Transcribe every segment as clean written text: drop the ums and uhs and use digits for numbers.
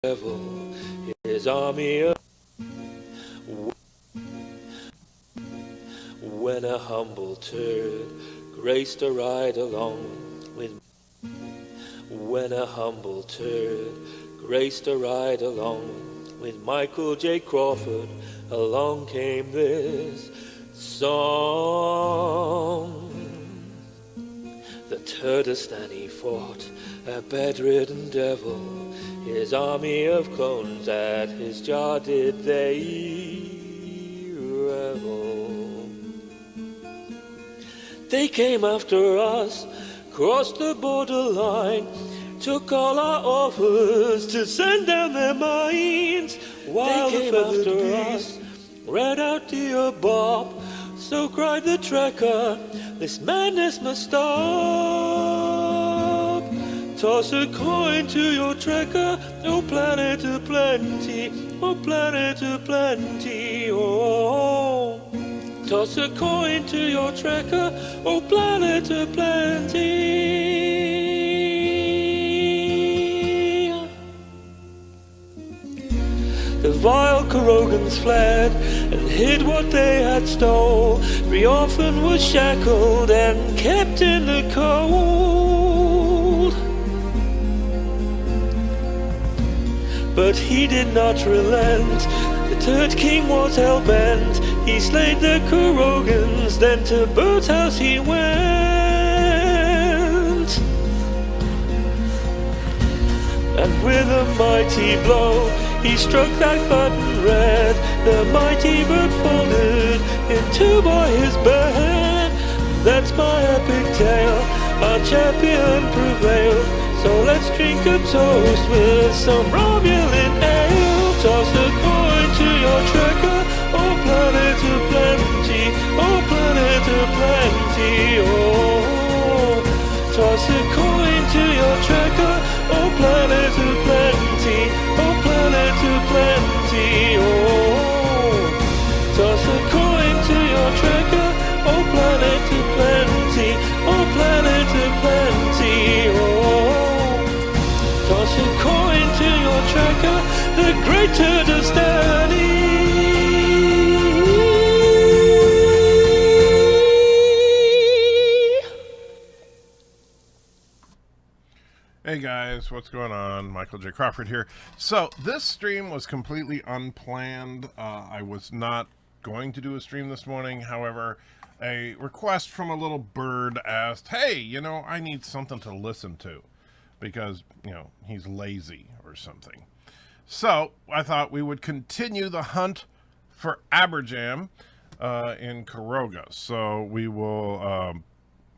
devil, his army of... When a humble turd graced a ride along with... When a humble turd graced a ride along with Michael J. Crawford, along came this song. The Turdistan he fought, a bedridden devil, his army of clones at his jaw did they revel. They came after us, crossed the borderline, took all our offers to send down their mines. While they came after us, read out the Bob, so cried the trekker, this madness must stop. Toss a coin to your trekker, oh planet of plenty, oh planet of plenty, oh. Toss a coin to your trekker, oh planet of plenty. The vile Carogans fled and hid what they had stole. The orphan was shackled and kept in the cold. But he did not relent. The Turd King was hell-bent. He slayed the Carogans, then to Bird's house he went. And with a mighty blow, he struck that button red. The mighty bird folded into by his bed. That's my epic tale, our champion prevailed. So let's drink a toast with some Romulan ale. Toss a coin to your trekker, oh planet of plenty, oh planet of plenty, oh. Toss a coin to your trekker, oh planet of plenty, oh planet of plenty, oh. Toss a coin to your trekker, oh planet of plenty, oh planet of plenty, oh. Toss a coin to your trekker, the great Turdistan. Hey guys, what's going on? Michael J. Crawford here. So this stream was completely unplanned. I was not going to do a stream this morning. However, a request from a little bird asked, hey, you know, I need something to listen to because, you know, he's lazy or something. So I thought we would continue the hunt for ABBERJAM in Caroga. So we will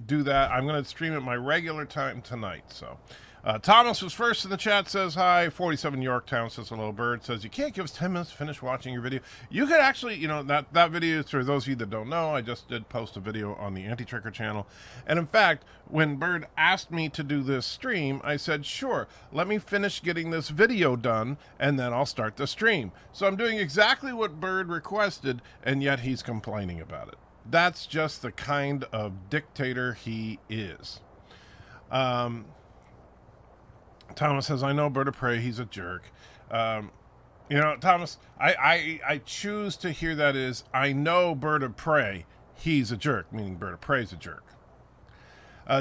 do that. I'm going to stream at my regular time tonight. So Thomas was first in the chat, says hi. 47 Yorktown says hello. Bird says you can't give us 10 minutes to finish watching your video. You could actually, you know, that video, for those of you that don't know, I just did post a video on the Anti-Tricker channel. And in fact, when Bird asked me to do this stream, I said, sure, let me finish getting this video done and then I'll start the stream. So I'm doing exactly what Bird requested, and yet he's complaining about it. That's just the kind of dictator he is. Thomas says, I know Bird of Prey, he's a jerk. You know, Thomas, I choose to hear that is, I know Bird of Prey, he's a jerk, meaning Bird of Prey's a jerk.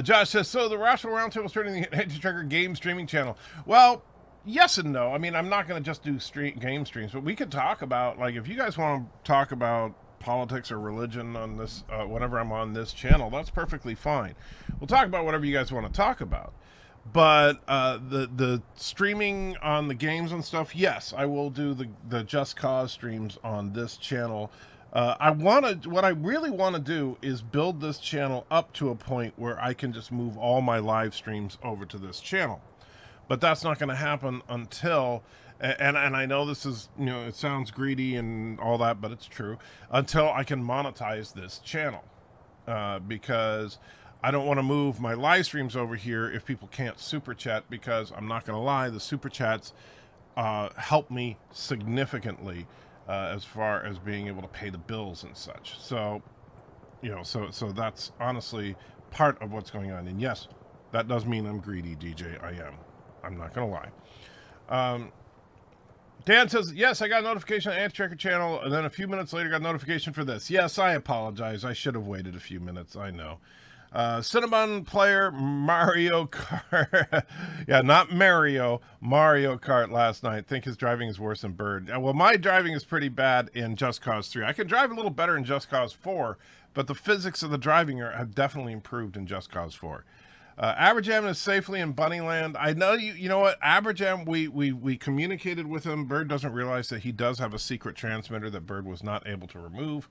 Josh says, so the Rational Roundtable starting the Anti-Tracker game streaming channel. Well, yes and no. I mean, I'm not going to just do game streams, but we could talk about, like, if you guys want to talk about politics or religion on this, whenever I'm on this channel, that's perfectly fine. We'll talk about whatever you guys want to talk about. But the streaming on the games and stuff, yes, I will do the Just Cause streams on this channel. What I really want to do is build this channel up to a point where I can just move all my live streams over to this channel. But that's not going to happen until, and I know this is, you know, it sounds greedy and all that, but it's true, until I can monetize this channel. Because I don't want to move my live streams over here if people can't super chat, because I'm not going to lie, the super chats help me significantly as far as being able to pay the bills and such. So, you know, so that's honestly part of what's going on. And yes, that does mean I'm greedy, DJ. I am. I'm not going to lie. Dan says, yes, I got a notification on the Anti-Tracker channel, and then a few minutes later got a notification for this. Yes, I apologize. I should have waited a few minutes. I know. Cinnamon player Mario Kart. Yeah, not Mario. Mario Kart last night. Think his driving is worse than Bird. Well, my driving is pretty bad in Just Cause 3. I can drive a little better in Just Cause 4, but the physics of the driving have definitely improved in Just Cause 4. ABBERJAM is safely in Bunnyland. I know you know what, ABBERJAM, we communicated with him. Bird doesn't realize that he does have a secret transmitter that Bird was not able to remove.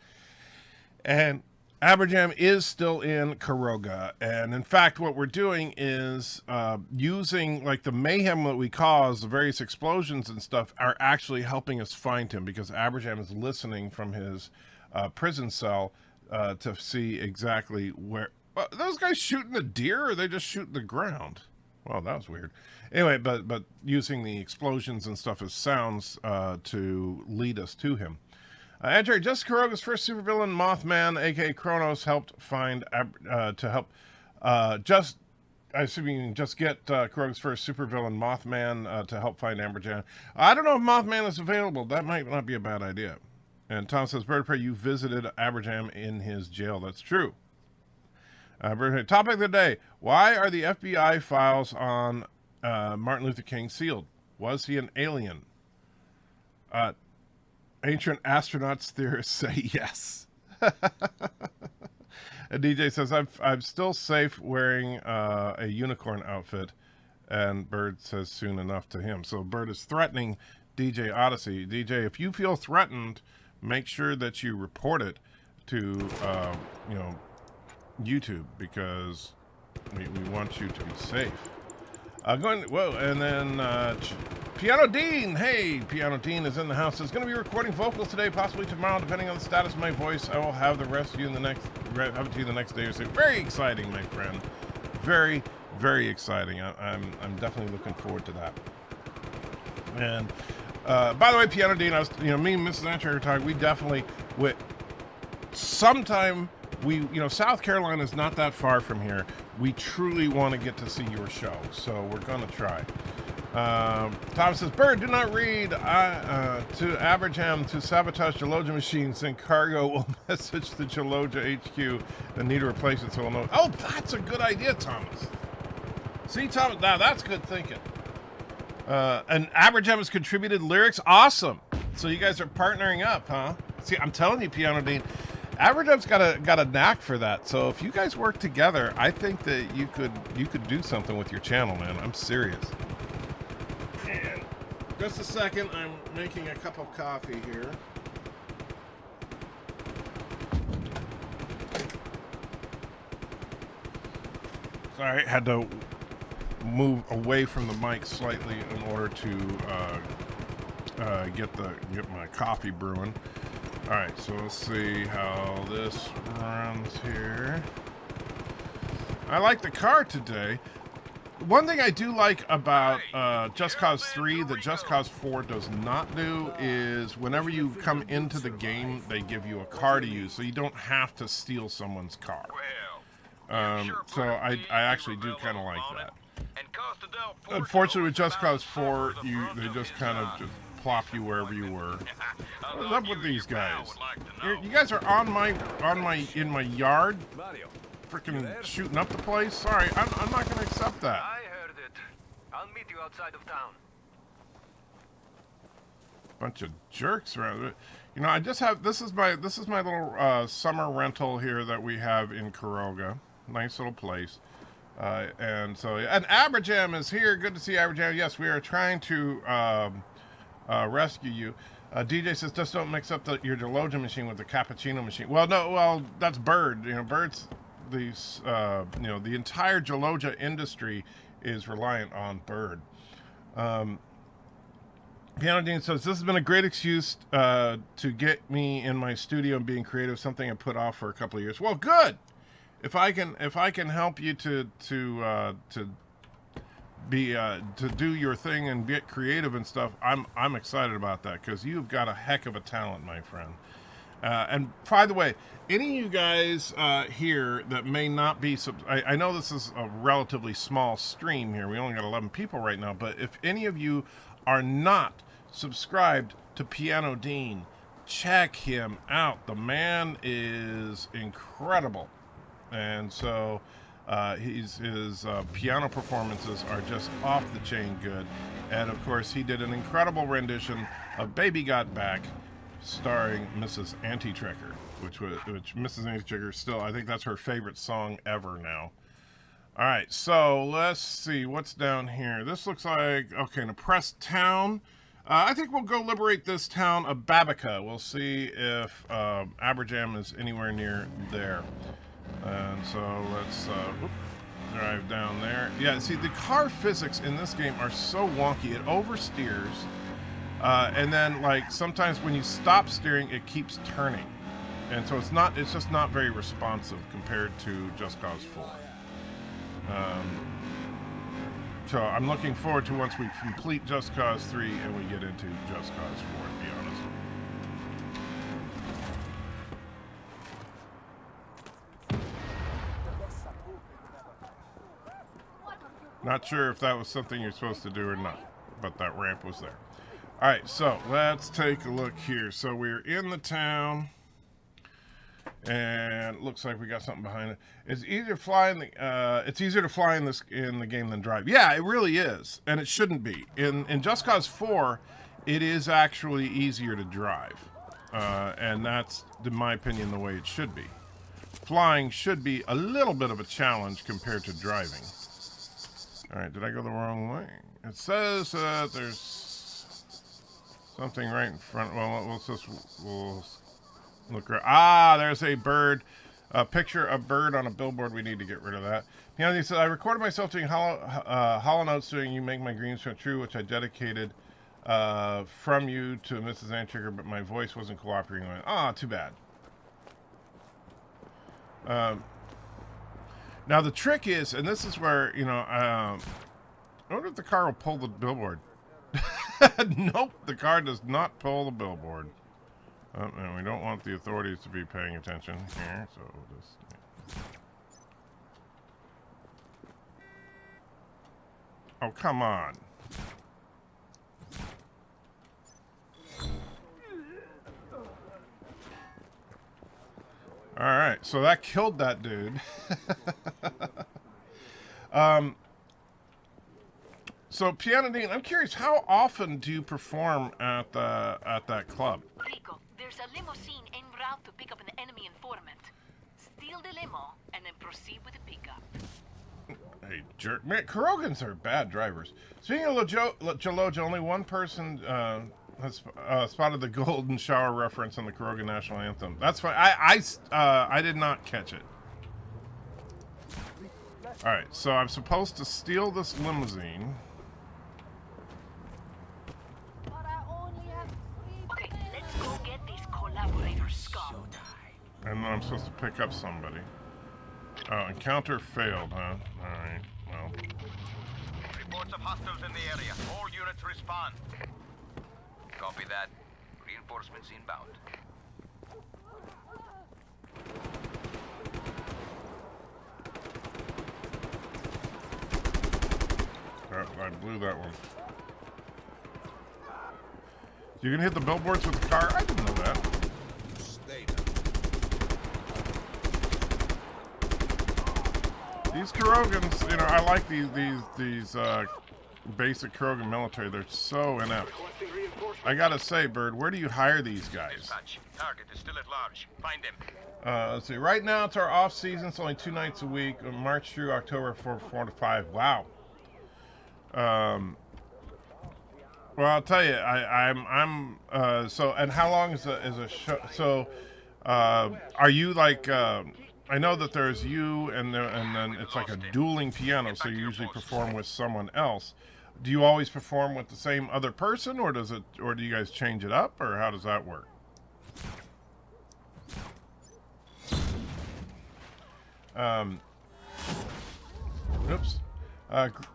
And ABBERJAM is still in Caroga. And in fact, what we're doing is using like the mayhem that we cause, the various explosions and stuff, are actually helping us find him, because ABBERJAM is listening from his prison cell to see exactly where... those guys shooting a deer, or are they just shooting the ground? Well, that was weird. Anyway, but using the explosions and stuff as sounds to lead us to him. Andrew, just Caroga's first supervillain, Mothman, aka Kronos, helped find just get Caroga's first supervillain, Mothman, to help find ABBERJAM. I don't know if Mothman is available. That might not be a bad idea. And Tom says, Bird Prey, you visited ABBERJAM in his jail. That's true. Topic of the day: why are the FBI files on Martin Luther King sealed? Was he an alien? Ancient astronauts theorists say yes. A DJ says, I'm still safe wearing a unicorn outfit, and Bird says soon enough to him. So Bird is threatening DJ Odyssey. DJ, if you feel threatened, make sure that you report it to YouTube, because we want you to be safe. Whoa, and then Piano Dean. Hey, Piano Dean is in the house. Is going to be recording vocals today, possibly tomorrow, depending on the status of my voice. I will have the rest of you the next day or so. Very exciting, my friend. Very, very exciting. I'm definitely looking forward to that. And by the way, Piano Dean, me and Mrs. Antraker talk. We definitely sometime. South Carolina is not that far from here. We truly want to get to see your show, so we're going to try. Tom says, Bird, do not read to ABBERJAM to sabotage Jaloja machines, and Cargo will message the Jaloja HQ and need to replace it, so we'll know. Oh, that's a good idea, Thomas. See, Thomas, now that's good thinking. And ABBERJAM has contributed lyrics. Awesome. So you guys are partnering up, huh? See, I'm telling you, Piano Dean, ABBERJAM's got a knack for that. So if you guys work together, I think that you could do something with your channel, man. I'm serious. And just a second, I'm making a cup of coffee here. Sorry, had to move away from the mic slightly in order to get my coffee brewing. All right, so let's see how this runs here. I like the car today. One thing I do like about Just Cause 3 that Just Cause 4 does not do is whenever you come into the game, they give you a car to use, so you don't have to steal someone's car. So I actually do kind of like that. Unfortunately, with Just Cause 4, they just kind of just plop you wherever you were. What's up with these guys? You guys are in my yard, freaking shooting up the place. Sorry, I'm not gonna accept that. I heard it. I'll meet you outside of town. Bunch of jerks around. I just have this is my little summer rental here that we have in Caroga. Nice little place. And ABBERJAM is here. Good to see ABBERJAM. Yes, we are trying to rescue you. DJ says, just don't mix up your Jaloja machine with the cappuccino machine. Well, that's Bird. Bird's the entire Jaloja industry is reliant on Bird. Piano Dean says, this has been a great excuse to get me in my studio and being creative, something I put off for a couple of years. Well, good. If I can help you to do your thing and get creative and stuff, I'm excited about that, because you've got a heck of a talent, my friend. And by the way, any of you guys here that may not be, I know this is a relatively small stream here. We only got 11 people right now, but if any of you are not subscribed to Piano Dean. Check him out. The man is incredible. And so his piano performances are just off the chain good. And of course, he did an incredible rendition of Baby Got Back, starring Mrs. Anti-Tricker, which Mrs. Anti-Tricker still, I think that's her favorite song ever now. All right, so let's see what's down here. This looks like, okay, an oppressed town. I think we'll go liberate this town of Babica. We'll see if ABBERJAM is anywhere near there. And so let's drive down there. Yeah, see, the car physics in this game are so wonky. It oversteers. And then, like, sometimes when you stop steering, it keeps turning. And so it's just not very responsive compared to Just Cause 4. So I'm looking forward to once we complete Just Cause 3 and we get into Just Cause 4, to be honest. Not sure if that was something you're supposed to do or not, but that ramp was there. All right, so let's take a look here. So we're in the town, and it looks like we got something behind it. It's easier to fly in the game than drive. Yeah, it really is, and it shouldn't be. In Just Cause 4, it is actually easier to drive, and that's, in my opinion, the way it should be. Flying should be a little bit of a challenge compared to driving. All right, did I go the wrong way? It says there's something right in front. Well, we'll look right. Ah, there's a bird. A picture of a bird on a billboard. We need to get rid of that. He said, I recorded myself doing hollow notes doing You Make My Dreams Come True, which I dedicated from you to Mrs. Antitrigger, but my voice wasn't cooperating. Ah, too bad. Now the trick is, and this is where, you know, I wonder if the car will pull the billboard. Nope, the car does not pull the billboard. And we don't want the authorities to be paying attention here, so we'll just... Oh, come on. All right, so that killed that dude. So Piano Dean, I'm curious, how often do you perform at that club? Rico, there's a limousine en route to pick up an enemy informant. Steal the limo and then proceed with the pickup. Hey, jerk. Man, Carogans are bad drivers. Speaking of Jaloja, only one person has spotted the golden shower reference on the Carogan national anthem. That's fine. I did not catch it. All right, so I'm supposed to steal this limousine. Okay, let's go get these collaborators, scum. And then I'm supposed to pick up somebody. Oh, encounter failed, huh? Alright, well. Reports of hostiles in the area. All units respond. Copy that. Reinforcements inbound. I blew that one. You can hit the billboards with the car? I didn't know that. These Carogans, you know, I like these basic Carogan military. They're so inept. I gotta say, Bird, where do you hire these guys? Target is still at large. Find him. Let's see. Right now, it's our off season. It's only 2 nights a week. March through October, 4 to 5. Wow. Well, I'll tell you, so, and how long is a show? So, are you like, I know that there's you and then it's like a dueling piano, so you usually perform with someone else. Do you always perform with the same other person, or do you guys change it up, or how does that work? Oops.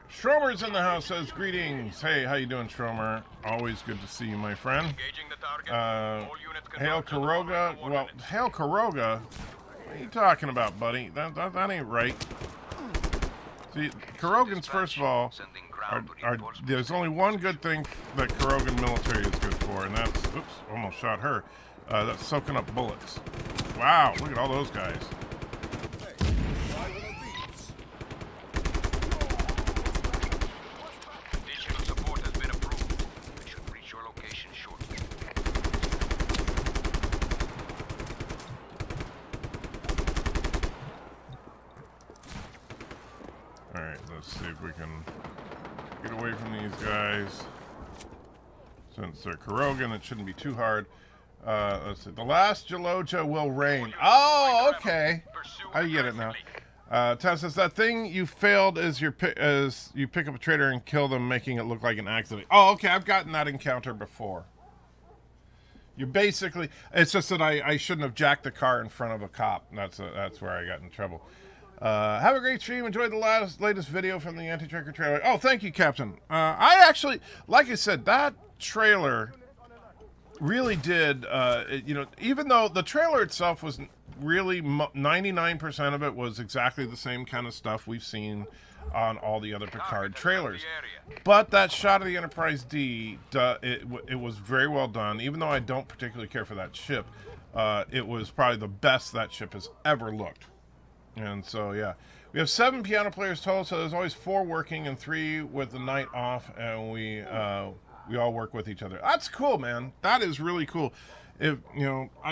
Stromer's in the house, says greetings. Hey, how you doing, Stromer? Always good to see you, my friend. Engaging the target. All units Hail Caroga. Well, Hail Caroga? What are you talking about, buddy? That ain't right. See, Carogans, first of all, ground to reinforce. There's only one good thing that Carogan military is good for, and that's, oops, almost shot her. That's soaking up bullets. Wow, look at all those guys. Additional support has been approved. We should reach your location shortly. Alright, let's see if we can get away from these guys. Since they're Carogan, it shouldn't be too hard. Let's see. The last Jaloja will reign. Oh, okay. I get it now. Tess says that thing you failed is you pick up a traitor and kill them, making it look like an accident. Oh, okay. I've gotten that encounter before. You basically, it's just that I shouldn't have jacked the car in front of a cop. That's where I got in trouble. Have a great stream. Enjoyed the latest video from the anti-tracker trailer. Oh, thank you, Captain. I actually, like I said, that trailer really did, even though the trailer itself was really 99% of it was exactly the same kind of stuff we've seen on all the other Picard trailers. But that shot of the Enterprise D, it was very well done. Even though I don't particularly care for that ship, it was probably the best that ship has ever looked. And so, yeah. We have 7 piano players total, so there's always 4 working and 3 with the night off, and we all work with each other. That's cool, man. That is really cool. It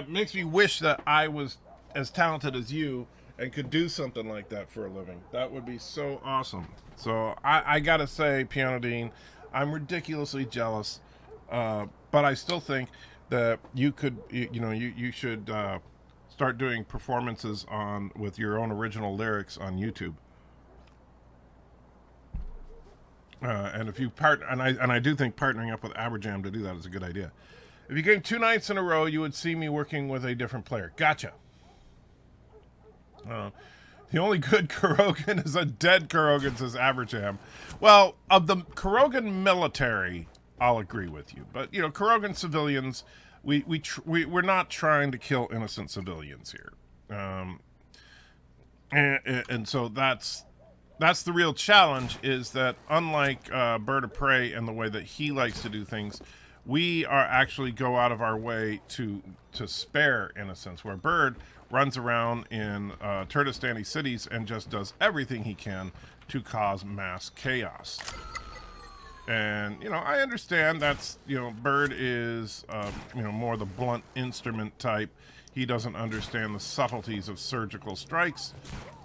makes me wish that I was as talented as you and could do something like that for a living. That would be so awesome. So I gotta say, Piano Dean, I'm ridiculously jealous, but I still think that you could, you should start doing performances with your own original lyrics on YouTube. And if you I do think partnering up with ABBERJAM to do that is a good idea. If you came 2 nights in a row, you would see me working with a different player. Gotcha. The only good Carogan is a dead Carogan, says ABBERJAM. Well, of the Carogan military, I'll agree with you. But Carogan civilians, we're not trying to kill innocent civilians here. And so that's the real challenge, is that unlike Bird of Prey and the way that he likes to do things, we are actually go out of our way to spare innocents, where Bird runs around in Turdistani cities and just does everything he can to cause mass chaos. And I understand that's Bird is more the blunt instrument type. He doesn't understand the subtleties of surgical strikes,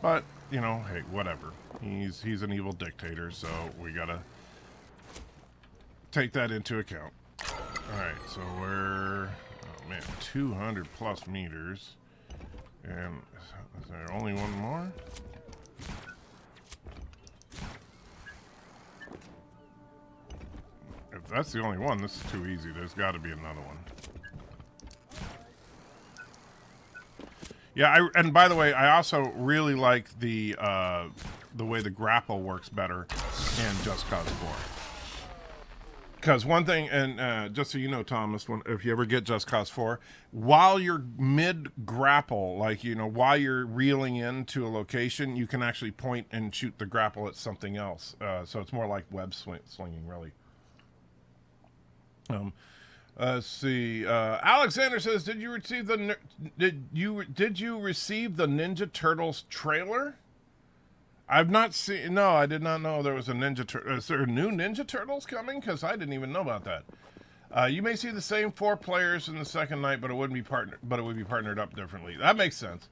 but hey, whatever. He's an evil dictator, so we gotta take that into account. All right, so we're 200 plus meters, and is there only one more? If that's the only one, this is too easy. There's got to be another one. Yeah, and by the way, I also really like the way the grapple works better in Just Cause 4. Because one thing, and just so you know, Thomas, if you ever get Just Cause 4, while you're mid-grapple, like, while you're reeling into a location, you can actually point and shoot the grapple at something else. So it's more like web slinging, really. Let's see. Alexander says, "Did you receive the Ninja Turtles trailer?" I've not seen. No, I did not know there was a Ninja Turtle. Is there a new Ninja Turtles coming? Because I didn't even know about that. You may see the same 4 players in the second night, but it wouldn't be partnered. But it would be partnered up differently. That makes sense.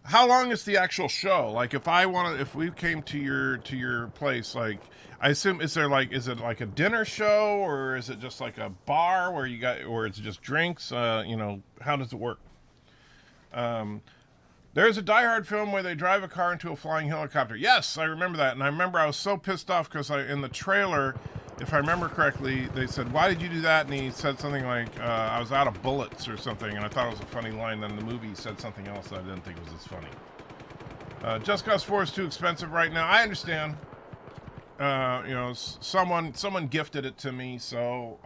How long is the actual show? Like, if we came to your place, like, I assume, is it like a dinner show, or is it just like a bar or it's just drinks? How does it work? There's a Die Hard film where they drive a car into a flying helicopter. Yes, I remember that, and I remember I was so pissed off because in the trailer, if I remember correctly, they said, "Why did you do that?" And he said something like, "I was out of bullets" or something, and I thought it was a funny line. Then the movie said something else that I didn't think was as funny. Just Cause 4 is too expensive right now. I understand. Someone gifted it to me, so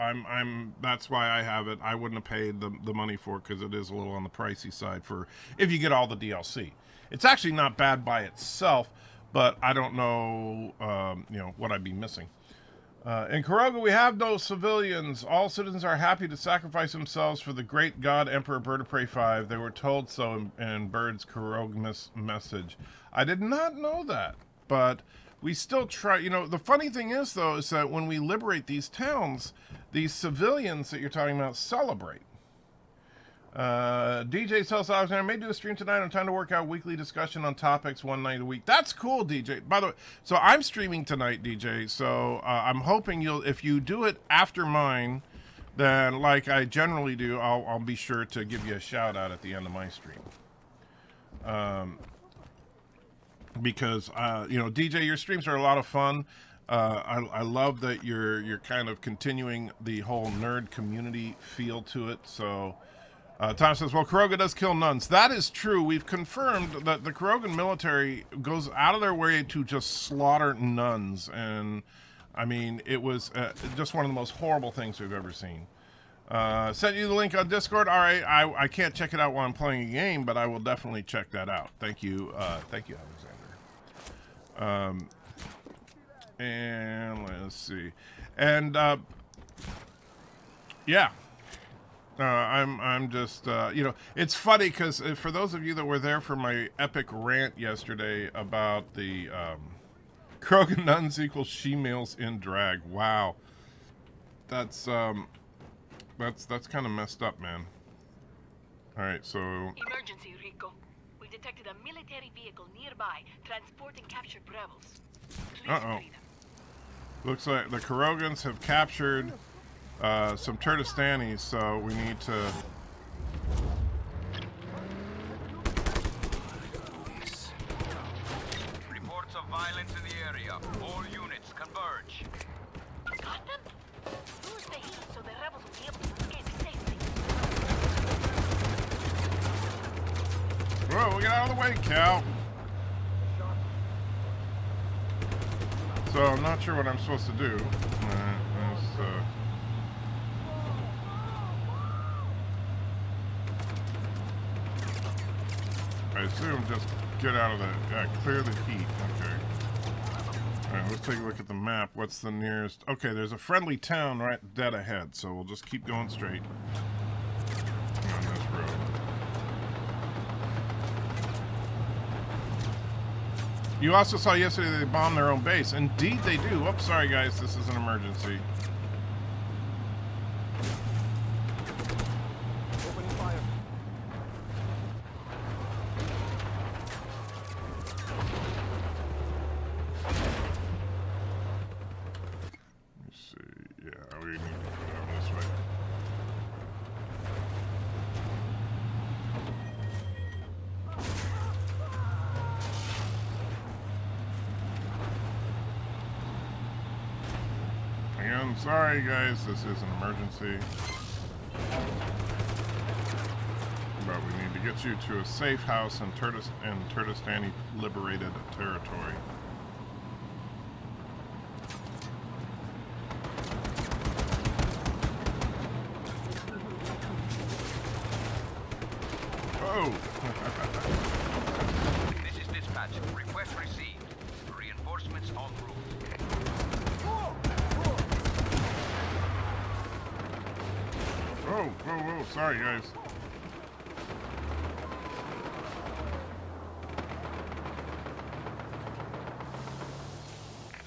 that's why I have it. I wouldn't have paid the money for it because it is a little on the pricey side for if you get all the DLC. It's actually not bad by itself, but I don't know, what I'd be missing. In Carogan, we have no civilians. All citizens are happy to sacrifice themselves for the great God Emperor Bird of Prey 5. They were told so in Bird's Carogan message. I did not know that, but we still try. You know, the funny thing is, though, is that when we liberate these towns, these civilians that you're talking about celebrate. DJ tells Alexander, I may do a stream tonight on time to work out weekly discussion on topics one night a week. That's cool, DJ. By the way, so I'm streaming tonight, DJ. So I'm hoping if you do it after mine, then like I generally do, I'll be sure to give you a shout out at the end of my stream. Because you know, DJ, your streams are a lot of fun. I love that you're kind of continuing the whole nerd community feel to it. So. Tom says, well, Carogan does kill nuns. That is true. We've confirmed that the Carogan military goes out of their way to just slaughter nuns. And, I mean, it was just one of the most horrible things we've ever seen. Sent you the link on Discord. All right, I can't check it out while I'm playing a game, but I will definitely check that out. Thank you, Alexander. And let's see. And, yeah. I'm just, you know, it's funny because for those of you that were there for my epic rant yesterday about the Carogan nuns equals she-males in drag. Wow, that's kind of messed up, man. All right, so Emergency, Rico. We detected a military vehicle nearby transporting captured rebels. Please free them. Looks like the Carogans have captured. Some Turdistanis, so we need to... Reports of violence in the area. All units converge. Got them? Lose the heat so the rebels will be able to escape safely. Whoa, get out of the way, Cal! So, I'm not sure what I'm supposed to do. I assume just get out of the... clear the heat. Okay. Alright, let's take a look at the map. What's the nearest... Okay, there's a friendly town right dead ahead, so we'll just keep going straight on this road. You also saw yesterday they bombed their own base. Indeed they do. Oops, sorry guys, this is an emergency. Sorry guys, this is an emergency. But we need to get you to a safe house in Turdistani liberated territory. Oh! This is dispatch. Request received. Reinforcements en route. Whoa, sorry guys.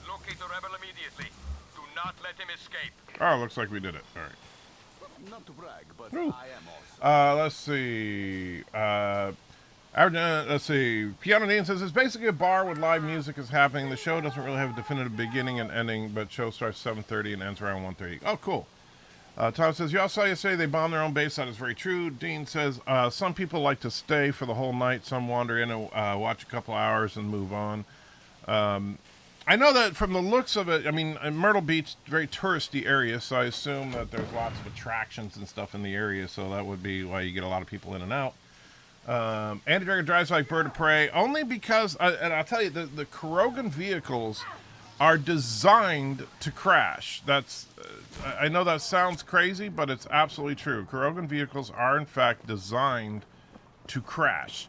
Locate the rebel immediately. Do not let him escape. Oh, looks like we did it. All right. Not to brag, but Woo. I am also. Let's see. Let's see. Piano Dean says it's basically a bar with live music is happening. The show doesn't really have a definitive beginning and ending, but show starts 7:30 and ends around 1:30. Oh, cool. Tom says, you all saw yesterday they bombed their own base. That is very true. Dean says, some people like to stay for the whole night. Some wander in and watch a couple hours and move on. I know that from the looks of it, I mean, Myrtle Beach, very touristy area, so I assume that there's lots of attractions and stuff in the area, so that would be why you get a lot of people in and out. Andy Dragon drives like Bird of Prey, only because, and I'll tell you, the Carogan vehicles are designed to crash. That's, I know that sounds crazy, but it's absolutely true. Carogan vehicles are, in fact, designed to crash.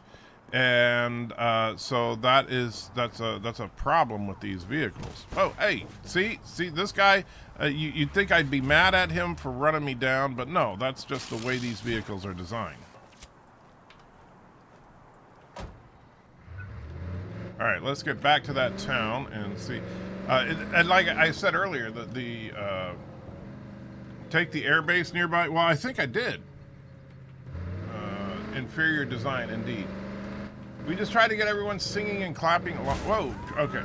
And so that's a problem with these vehicles. Oh, hey, see this guy. You'd think I'd be mad at him for running me down, but no, that's just the way these vehicles are designed. All right, let's get back to that town and see. And like I said earlier, the take the airbase nearby. Well, I think I did. Inferior design, indeed. We just tried to get everyone singing and clapping along. Whoa, okay.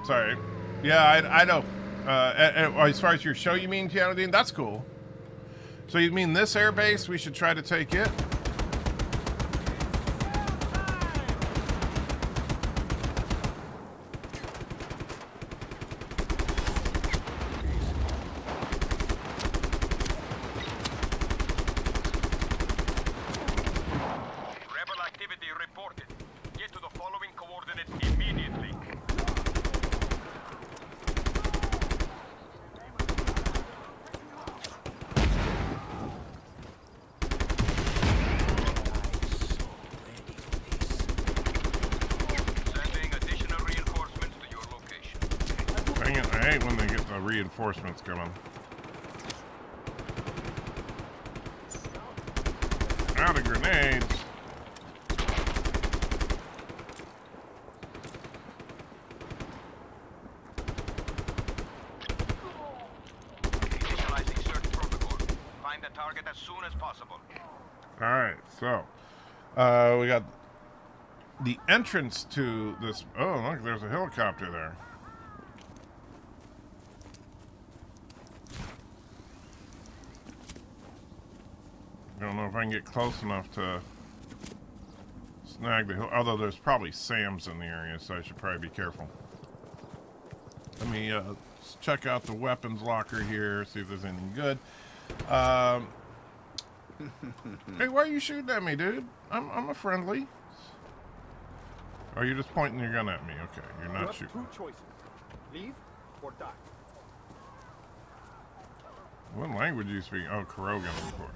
Sorry. Yeah, I know. As far as your show, you mean, Keanu Dean? That's cool. So you mean this airbase, we should try to take it? I hate when they get the reinforcements coming. Out of grenades. Initializing search protocol. Find the target as soon as possible. Alright, so we got the entrance to this. Oh, look, there's a helicopter there. I don't know if I can get close enough to snag the hill. Although there's probably SAMs in the area, so I should probably be careful. Let me check out the weapons locker here, see if there's anything good. Hey, why are you shooting at me, dude? I'm a friendly. Or are you just pointing your gun at me? Okay, you're not shooting. Two choices: leave or die. What language do you speak? Oh, Carogan, of course.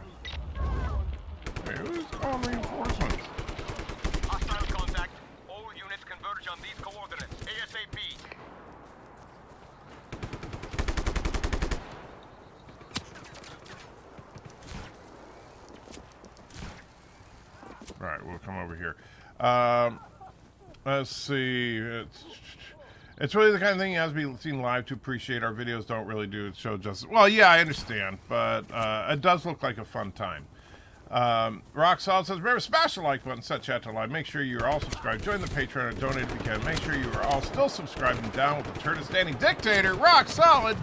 Hey, who's calling reinforcements? Hostile contact. All units converge on these coordinates. ASAP. Alright, we'll come over here. Let's see. It's really the kind of thing you have to be seen live to appreciate. Our videos don't really do it show justice. Well, yeah, I understand, but it does look like a fun time. Rock Solid says, remember, smash the like button, set chat to live. Make sure you are all subscribed. Join the Patreon and donate if you can. Make sure you are all still subscribed and down with the turn of standing dictator. Rock Solid!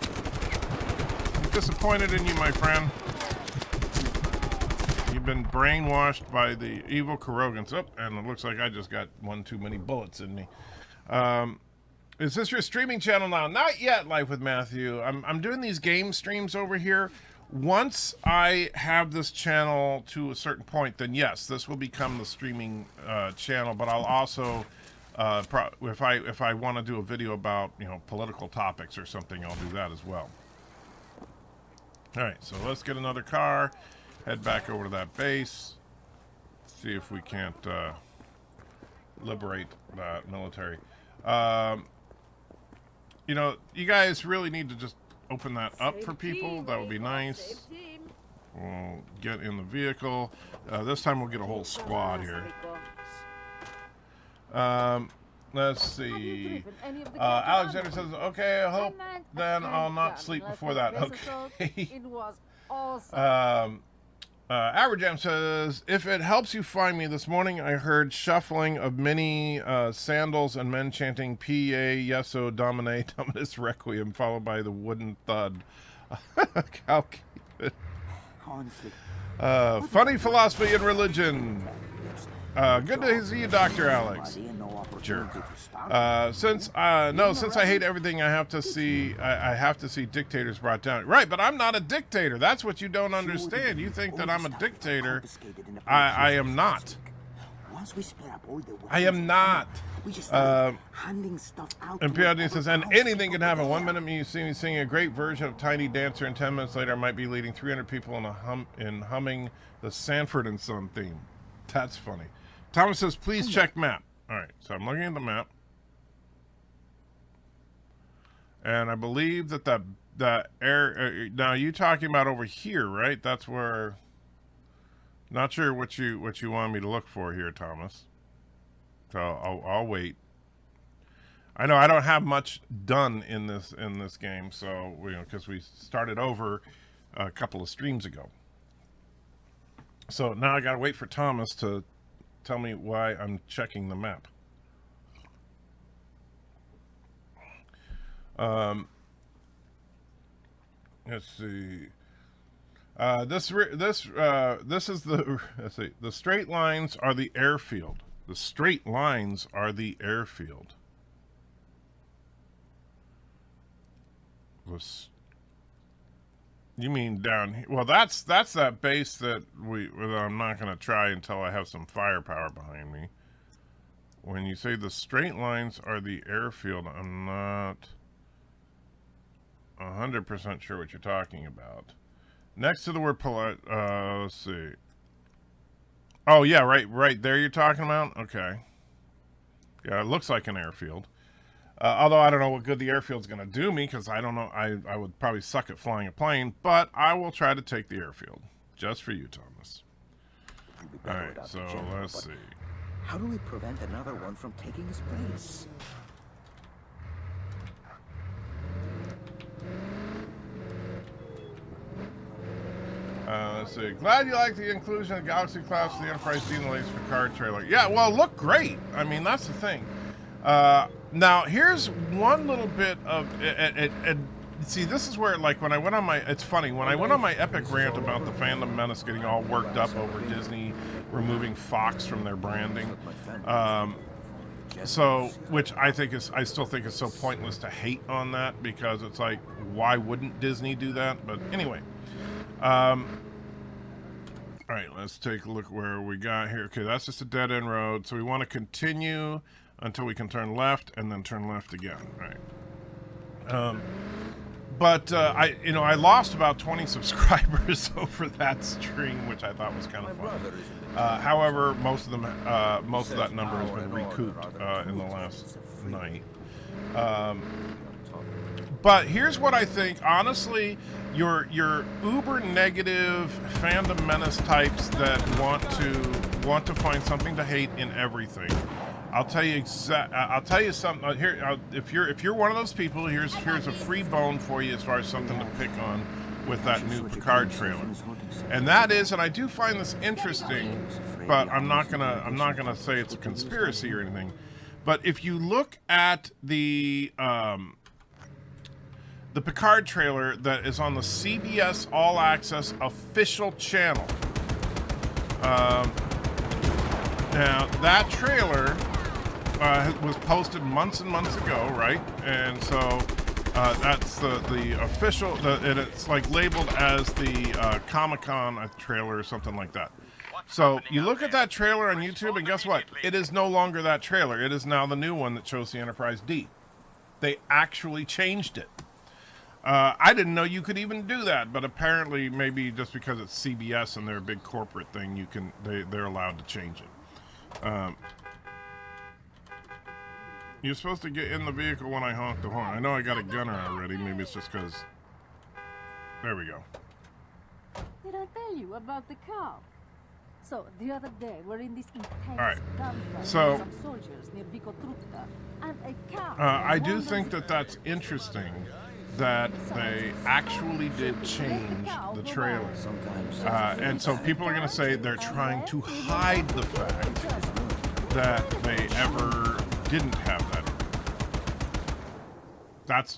I'm disappointed in you, my friend. You've been brainwashed by the evil Carogans. Oh, and it looks like I just got one too many bullets in me. Is this your streaming channel now? Not yet, Life with Matthew. I'm doing these game streams over here. Once I have this channel to a certain point, then yes, this will become the streaming channel. But I'll also, if I want to do a video about, you know, political topics or something, I'll do that as well. All right, so let's get another car. Head back over to that base. See if we can't liberate that military. You know, you guys really need to just open that up for people. That would be nice. We'll get in the vehicle. This time we'll get a whole squad here. Let's see. Alexander says, okay, I hope then I'll not sleep before that. Okay. It was awesome. ABBERJAM says, if it helps you find me, this morning I heard shuffling of many sandals and men chanting P.A. Yeso Domine Dominus Requiem, followed by the wooden thud. Honestly. Funny philosophy and religion. Good to see you, Dr. Alex. Jerk. Since I hate everything, I have to see dictators brought down. Right, but I'm not a dictator. That's what you don't understand. You think that I'm a dictator. I am not. I am not. And PRD says, and anything can happen. 1 minute you see me singing a great version of Tiny Dancer, and 10 minutes later I might be leading 300 people in humming the Sanford and Son theme. That's funny. Thomas says, please check map. All right, so I'm looking at the map. And I believe that the air... now, you talking about over here, right? That's where... Not sure what you want me to look for here, Thomas. So I'll wait. I know I don't have much done in this game, so because we started over a couple of streams ago. So now I gotta wait for Thomas to tell me why I'm checking the map. Let's see. This is the let's see. The straight lines are the airfield. The straight lines are the airfield. You mean down here? Well, that's that base that I'm not going to try until I have some firepower behind me. When you say the straight lines are the airfield, I'm not 100% sure what you're talking about. Next to the word polite, let's see. Oh yeah, right there you're talking about? Okay. Yeah, it looks like an airfield. Although I don't know what good the airfield's going to do me, because I don't know. I would probably suck at flying a plane, but I will try to take the airfield. Just for you, Thomas. Alright, so let's see. How do we prevent another one from taking his place? Let's see. Glad you like the inclusion of Galaxy Class for the Enterprise D in the latest Picard trailer. Yeah, well, look great. I mean, that's the thing. Now, here's one little bit of... see, this is where, like, when I went on my... It's funny. When I went on my epic rant about the Phantom Menace getting all worked up over Disney removing Fox from their branding, which I still think is so pointless to hate on that, because it's like, why wouldn't Disney do that? But anyway... all right, let's take a look where we got here. Okay, that's just a dead-end road. So we want to continue until we can turn left and then turn left again. All right. I lost about 20 subscribers over that stream, which I thought was kind of fun. However, most of that number has been recouped in the last night. But here's what I think. Honestly, your uber negative Phantom Menace types that want to find something to hate in everything. I'll tell you something here. If you're one of those people, here's a free bone for you as far as something to pick on with that new Picard trailer, and that is, and I do find this interesting, but I'm not gonna say it's a conspiracy or anything. But if you look at the Picard trailer that is on the CBS All Access official channel. Now, that trailer was posted months and months ago, right? And so that's the official, and it's like labeled as the Comic-Con trailer or something like that. So you look at that trailer on YouTube, and guess what? It is no longer that trailer. It is now the new one that shows the Enterprise D. They actually changed it. I didn't know you could even do that, but apparently, maybe just because it's CBS and they're a big corporate thing, they're allowed to change it. You're supposed to get in the vehicle when I honk the horn. I know I got a gunner already. Maybe it's just because. There we go. Did I tell you about the car? So the other day we're in this intense gunfight so, with some soldiers near Vico Trutta, and a car. I do think that that's interesting. That they actually did change the trailer. And so people are going to say they're trying to hide the fact that they ever didn't have that.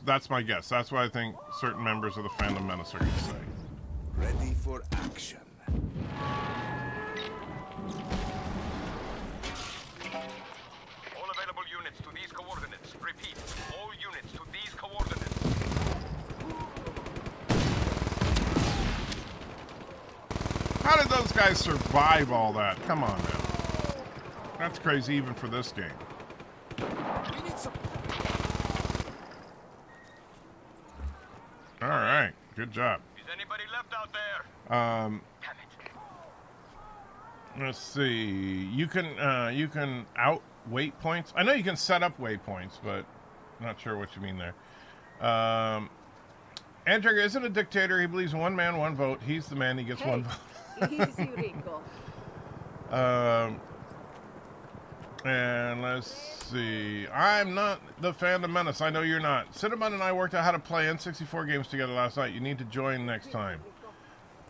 That's my guess. That's what I think certain members of the Phantom Menace are going to say. Ready for action. All available units to these coordinates. Repeat, all units to these coordinates. How did those guys survive all that? Come on, man. That's crazy even for this game. All right, good job. Is anybody left out there? Damn Let's see. You can out waypoints. I know you can set up waypoints, but not sure what you mean there. Antrigger isn't a dictator. He believes in one man, one vote. He's the man. He gets one vote. Easy, Rico. And let's see. I'm not the Phantom Menace. I know you're not. Cinnamon and I worked out how to play N64 games together last night. You need to join next time.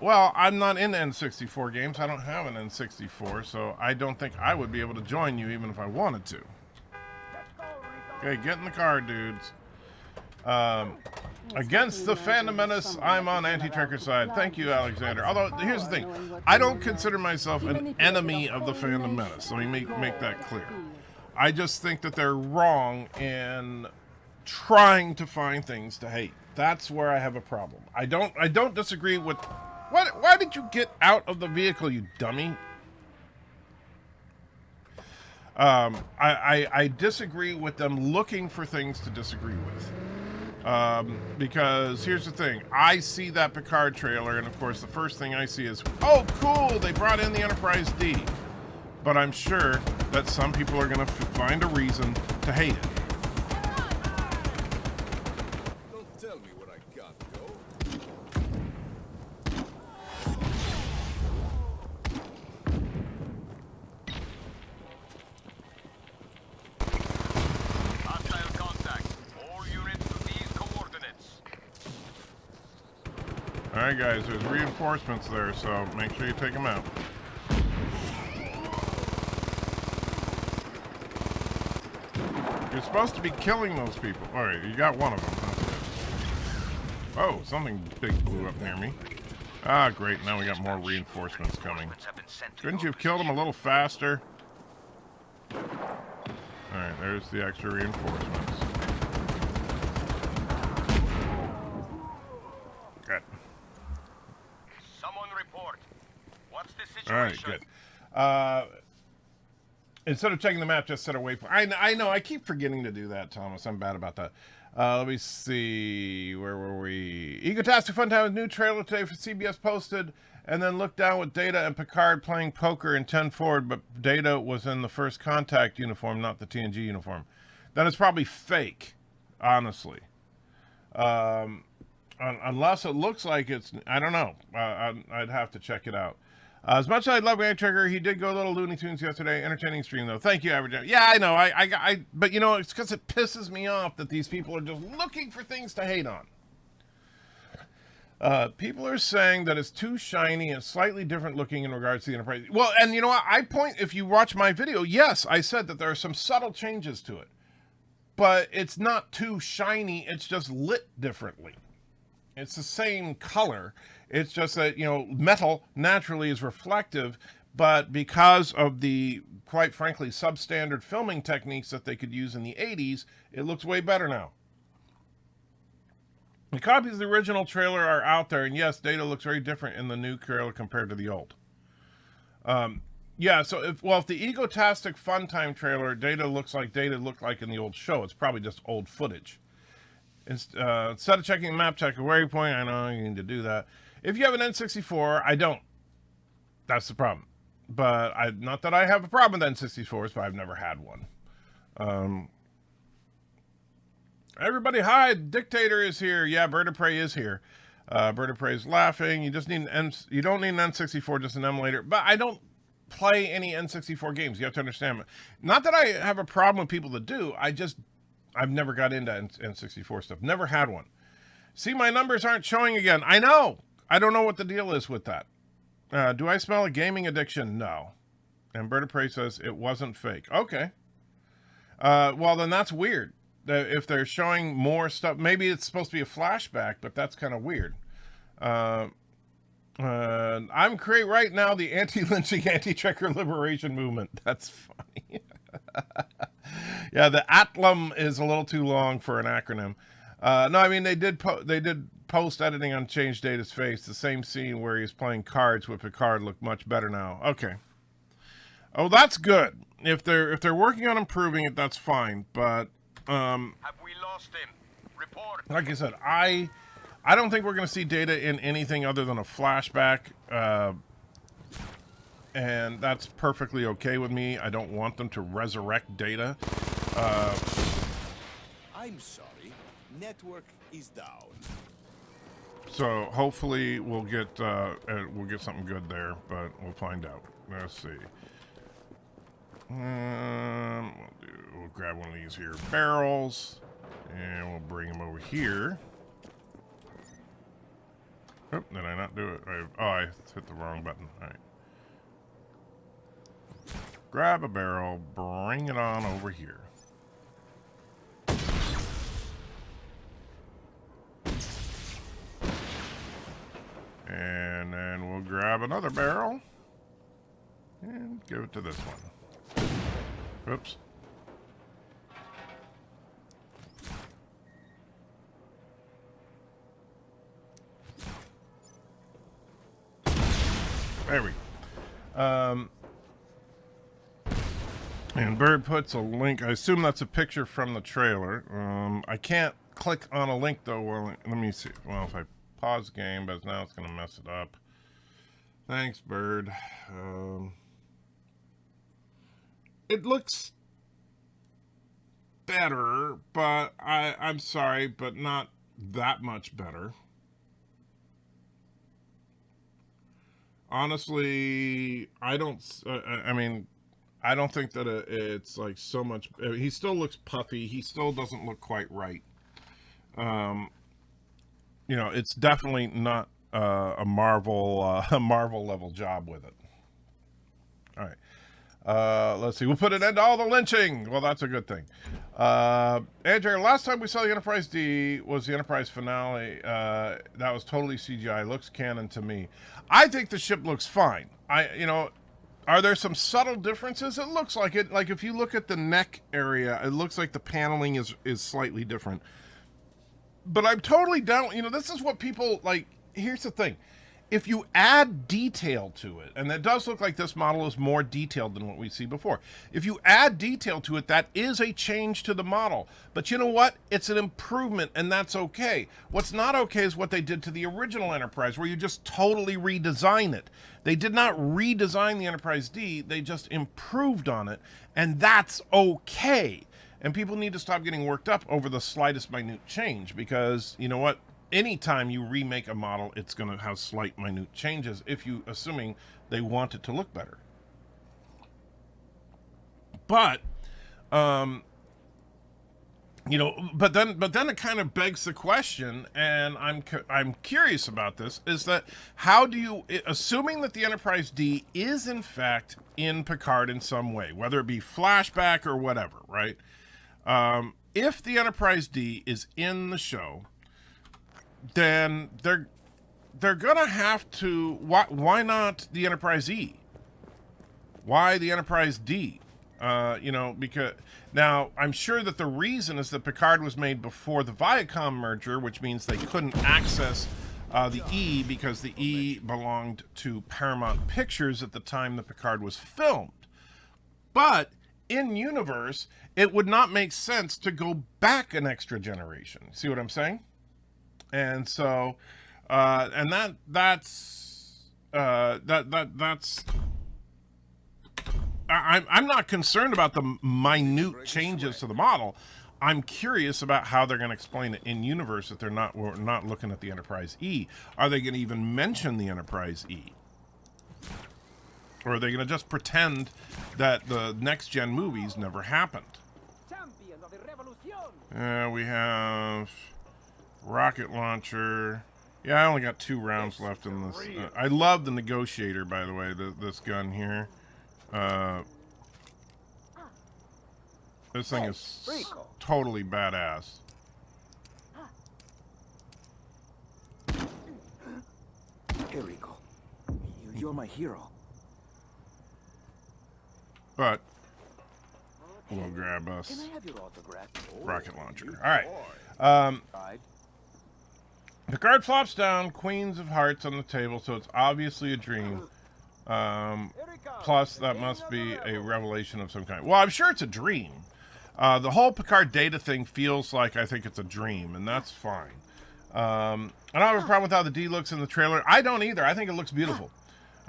Well, I'm not in N64 games. I don't have an N64, so I don't think I would be able to join you even if I wanted to. Okay, get in the car, dudes. Against the Phantom Menace, I'm on Anti-Tricker's side. Thank you, Alexander. Although, here's the thing. I don't consider myself an enemy of the Phantom Menace. Let me make that clear. I just think that they're wrong in trying to find things to hate. That's where I have a problem. I don't disagree with... Why did you get out of the vehicle, you dummy? I disagree with them looking for things to disagree with. Because here's the thing. I see that Picard trailer, and of course the first thing I see is, oh, cool, they brought in the Enterprise D. But I'm sure that some people are going to find a reason to hate it. Don't tell me what I got, though. Hostile contact. All units to these coordinates. Alright guys, there's reinforcements there, so make sure you take them out. You're supposed to be killing those people. Alright, you got one of them. That's good. Oh, something big blew up near me. Ah, great, now we got more reinforcements coming. Couldn't you have killed them a little faster? Alright, there's the extra reinforcements. Good. Someone report. What's the situation? Alright, good. Instead of checking the map, just set a waypoint. I know, I keep forgetting to do that, Thomas. I'm bad about that. Let me see. Where were we? Egotastic Fun Time with new trailer today for CBS posted, and then looked down with Data and Picard playing poker in 10 forward, but Data was in the First Contact uniform, not the TNG uniform. Then it's probably fake, honestly. Unless it looks like it's... I don't know. I'd have to check it out. As much as I love Grand Trigger, he did go a little Looney Tunes yesterday. Entertaining stream, though. Thank you, ABBERJAM. Yeah, I know. But, you know, it's because it pisses me off that these people are just looking for things to hate on. People are saying that it's too shiny and slightly different looking in regards to the Enterprise. Well, and you know what? If you watch my video, yes, I said that there are some subtle changes to it. But it's not too shiny. It's just lit differently. It's the same color. It's just that, you know, metal naturally is reflective, but because of the, quite frankly, substandard filming techniques that they could use in the 80s, it looks way better now. The copies of the original trailer are out there, and yes, Data looks very different in the new trailer compared to the old. Yeah, so if the Egotastic Fun Time trailer, Data looked like in the old show, it's probably just old footage. Instead of checking the map, check a waypoint. I know you need to do that. If you have an N64, I don't. That's the problem. But not that I have a problem with N64s, but I've never had one. Everybody, hi, Dictator is here. Yeah, Bird of Prey is here. Bird of Prey is laughing. You just need you don't need an N64, just an emulator. But I don't play any N64 games. You have to understand. Not that I have a problem with people that do. I've never got into N64 stuff. Never had one. See, my numbers aren't showing again. I know. I don't know what the deal is with that. Do I smell a gaming addiction? No. And Bird of Prey says it wasn't fake. Okay. Well, then that's weird. If they're showing more stuff, maybe it's supposed to be a flashback, but that's kind of weird. I'm creating right now the anti-lynching, anti-checker liberation movement. That's funny. Yeah, the ATLM is a little too long for an acronym. No, I mean they did post editing on Change Data's face. The same scene where he's playing cards with Picard looked much better now. Okay. Oh, that's good. If they're working on improving it, that's fine. But have we lost him? Report. Like I said, I don't think we're going to see Data in anything other than a flashback. and that's perfectly okay with me. I don't want them to resurrect data. I'm sorry. Network is down. So hopefully we'll get something good there, but we'll find out. Let's see. We'll grab one of these here barrels, and we'll bring them over here. Oh, did I not do it? I hit the wrong button. All right. Grab a barrel, bring it on over here. And then we'll grab another barrel and give it to this one. Oops. There we go. And Bird puts a link. I assume that's a picture from the trailer. I can't click on a link though. Well, let me see. Well, if I pause the game, but now it's going to mess it up. Thanks, Bird. It looks better, but I'm sorry, but not that much better. Honestly, I don't think that it's like so much. He still looks puffy. He still doesn't look quite right. You know, it's definitely not a Marvel level job with it. All right. Let's see. We'll put an end to all the lynching. Well, that's a good thing. Andrew, last time we saw the Enterprise D was the Enterprise finale. That was totally CGI. Looks canon to me. I think the ship looks fine. Are there some subtle differences? It looks like it. Like if you look at the neck area, it looks like the paneling is slightly different. But I'm totally down. This is what people like. Here's the thing. If you add detail to it, and it does look like this model is more detailed than what we see before. If you add detail to it, that is a change to the model. But you know what? It's an improvement, and that's okay. What's not okay is what they did to the original Enterprise, where you just totally redesign it. They did not redesign the Enterprise D. They just improved on it, and that's okay. And people need to stop getting worked up over the slightest minute change, because you know what? Anytime you remake a model, it's going to have slight minute changes assuming they want it to look better. But, but then it kind of begs the question, and I'm curious about this, is that how do you, assuming that the Enterprise D is in fact in Picard in some way, whether it be flashback or whatever, right? If the Enterprise D is in the show, then they're gonna have to. Why not the Enterprise E? Why the Enterprise D? Because now I'm sure that the reason is that Picard was made before the Viacom merger, which means they couldn't access the E because the E belonged to Paramount Pictures at the time that Picard was filmed. But in universe, it would not make sense to go back an extra generation. See what I'm saying? And so, that's I'm not concerned about the minute changes to the model. I'm curious about how they're going to explain it in universe that we're not looking at the Enterprise E. Are they going to even mention the Enterprise E? Or are they going to just pretend that the next gen movies never happened? We have rocket launcher. Yeah, I only got 2 rounds left in this. I love the negotiator, by the way, this gun here. This thing is totally badass. Here we go. You're my hero. But we'll grab us Can I have your autograph? rocket launcher. All right. Picard flops down, Queens of Hearts on the table, so it's obviously a dream. Plus, that must be a revelation of some kind. Well, I'm sure it's a dream. The whole Picard data thing feels like I think it's a dream, and that's fine. I don't have a problem with how the D looks in the trailer. I don't either. I think it looks beautiful.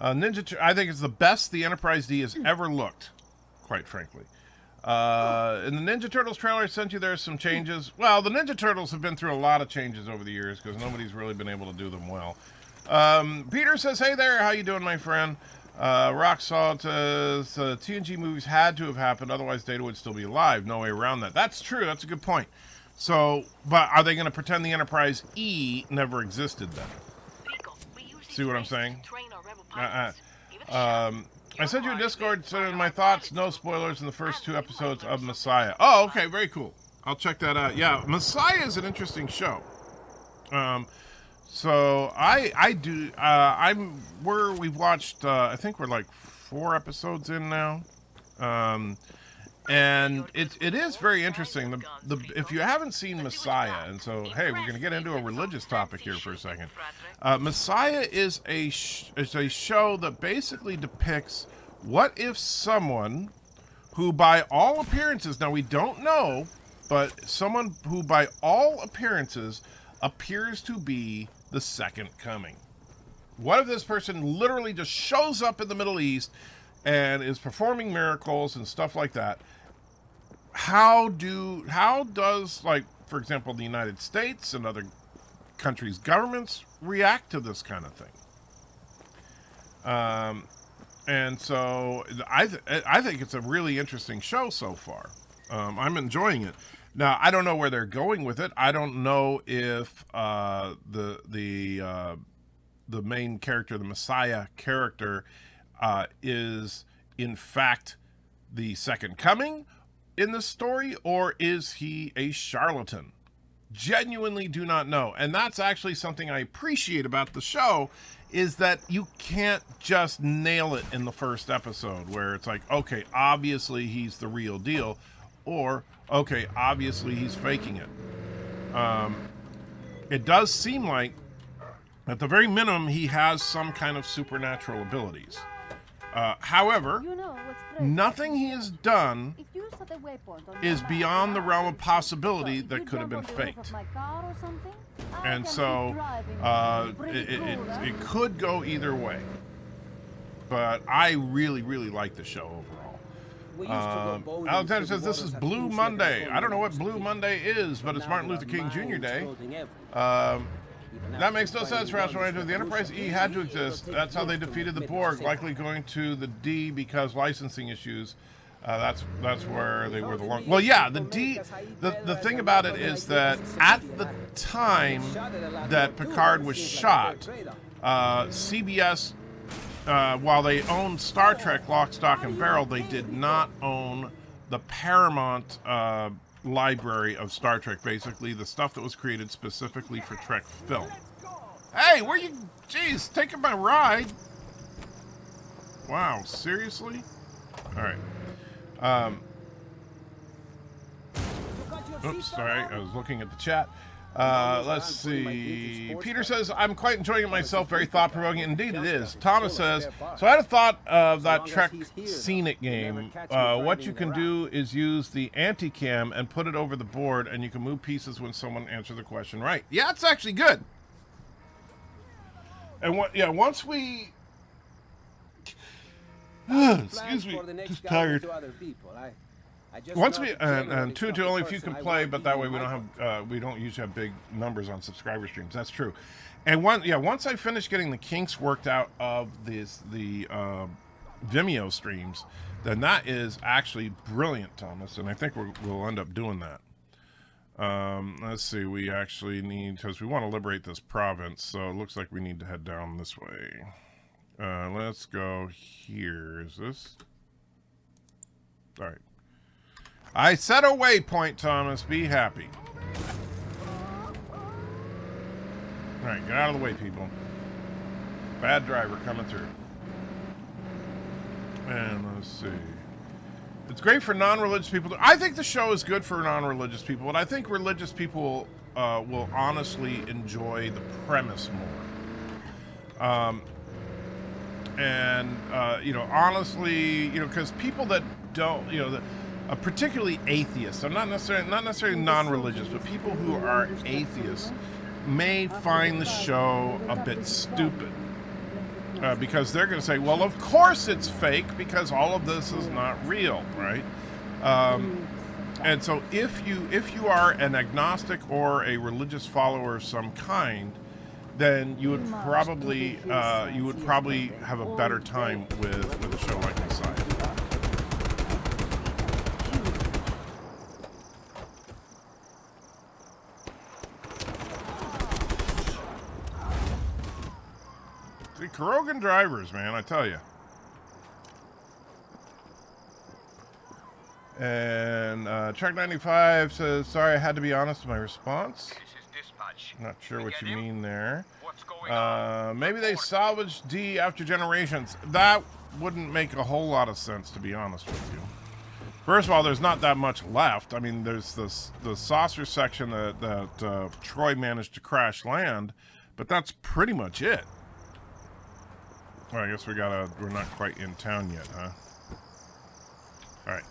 I think it's the best the Enterprise D has ever looked, quite frankly. In the Ninja Turtles trailer I sent you, there's some changes. Well, the Ninja Turtles have been through a lot of changes over the years because nobody's really been able to do them well. Peter says, hey there, how you doing, my friend? Rock Salt says, TNG movies had to have happened, otherwise Data would still be alive. No way around that. That's true, that's a good point. So, but are they going to pretend the Enterprise E never existed then? See what I'm saying? I sent you a Discord sending my thoughts, no spoilers in the first 2 episodes of Messiah. Oh, okay, very cool. I'll check that out. Yeah, Messiah is an interesting show. So we've watched, I think we're like 4 episodes in now. And it is very interesting. If you haven't seen Messiah, and so, hey, we're going to get into a religious topic here for a second. Messiah is a show that basically depicts what if someone who by all appearances, now we don't know, but someone who by all appearances appears to be the second coming. What if this person literally just shows up in the Middle East and is performing miracles and stuff like that? How does, like, for example, the United States and other countries' governments react to this kind of thing? And so I think it's a really interesting show so far. I'm enjoying it. Now, I don't know where they're going with it. I don't know if the main character, the Messiah character, is in fact the second coming in the story, or is he a charlatan? Genuinely do not know. And that's actually something I appreciate about the show, is that you can't just nail it in the first episode where it's like, okay, obviously he's the real deal, or okay, obviously he's faking it. It does seem like at the very minimum he has some kind of supernatural abilities. However, nothing he has done is beyond the realm of possibility that could have been faked. And so it could go either way. But I really, really like the show overall. Alexander says, this is Blue Monday. I don't know what Blue Monday is, but it's Martin Luther King Jr. Day. That makes no sense for us. The Enterprise E had to exist. That's how they defeated the Borg, likely going to the D because licensing issues. That's where they were the long. Well, yeah, the D. The thing about it is that at the time that Picard was shot, CBS, while they owned Star Trek lock, stock, and barrel, they did not own the Paramount library of Star Trek, basically the stuff that was created specifically for Trek film. Hey, where you? Jeez, taking my ride. Wow, seriously? All right. Oops, sorry, I was looking at the chat. Let's see. Peter says, I'm quite enjoying it myself. Very thought-provoking. Indeed it is. Thomas says, so I had a thought of that Trek Scenic game. What you can do is use the anti-cam and put it over the board, and you can move pieces when someone answers the question right. Yeah, it's actually good. And once we... excuse me, just tired. Once we and two to only a few can play, but that way we don't usually have big numbers on subscriber streams. That's true. And once I finish getting the kinks worked out of the Vimeo streams, then that is actually brilliant, Thomas. And I think we'll end up doing that. Let's see. We actually need, because we want to liberate this province, so it looks like we need to head down this way. Let's go here. Is this? All right. I set a waypoint, Thomas. Be happy. All right, get out of the way, people. Bad driver coming through. And let's see. It's great for non-religious people. I think the show is good for non-religious people, but I think religious people will honestly enjoy the premise more. Honestly, because people that don't, particularly atheists, I'm not necessarily non-religious, but people who are atheists may find the show a bit stupid. because they're going to say, well, of course it's fake because all of this is not real, right? And so if you are an agnostic or a religious follower of some kind, then you would probably have a better time with a show like Messiah. See, Carogan drivers, man, I tell you. And Track 95 says, sorry, I had to be honest in my response. This is dispatch. Not sure We what get you him? mean there. What's going on? Maybe they salvaged D after generations. That wouldn't make a whole lot of sense, to be honest with you. First of all, there's not that much left. I mean, there's the saucer section that Troy managed to crash land, but that's pretty much it. Well, I guess we're not quite in town yet, huh? All right.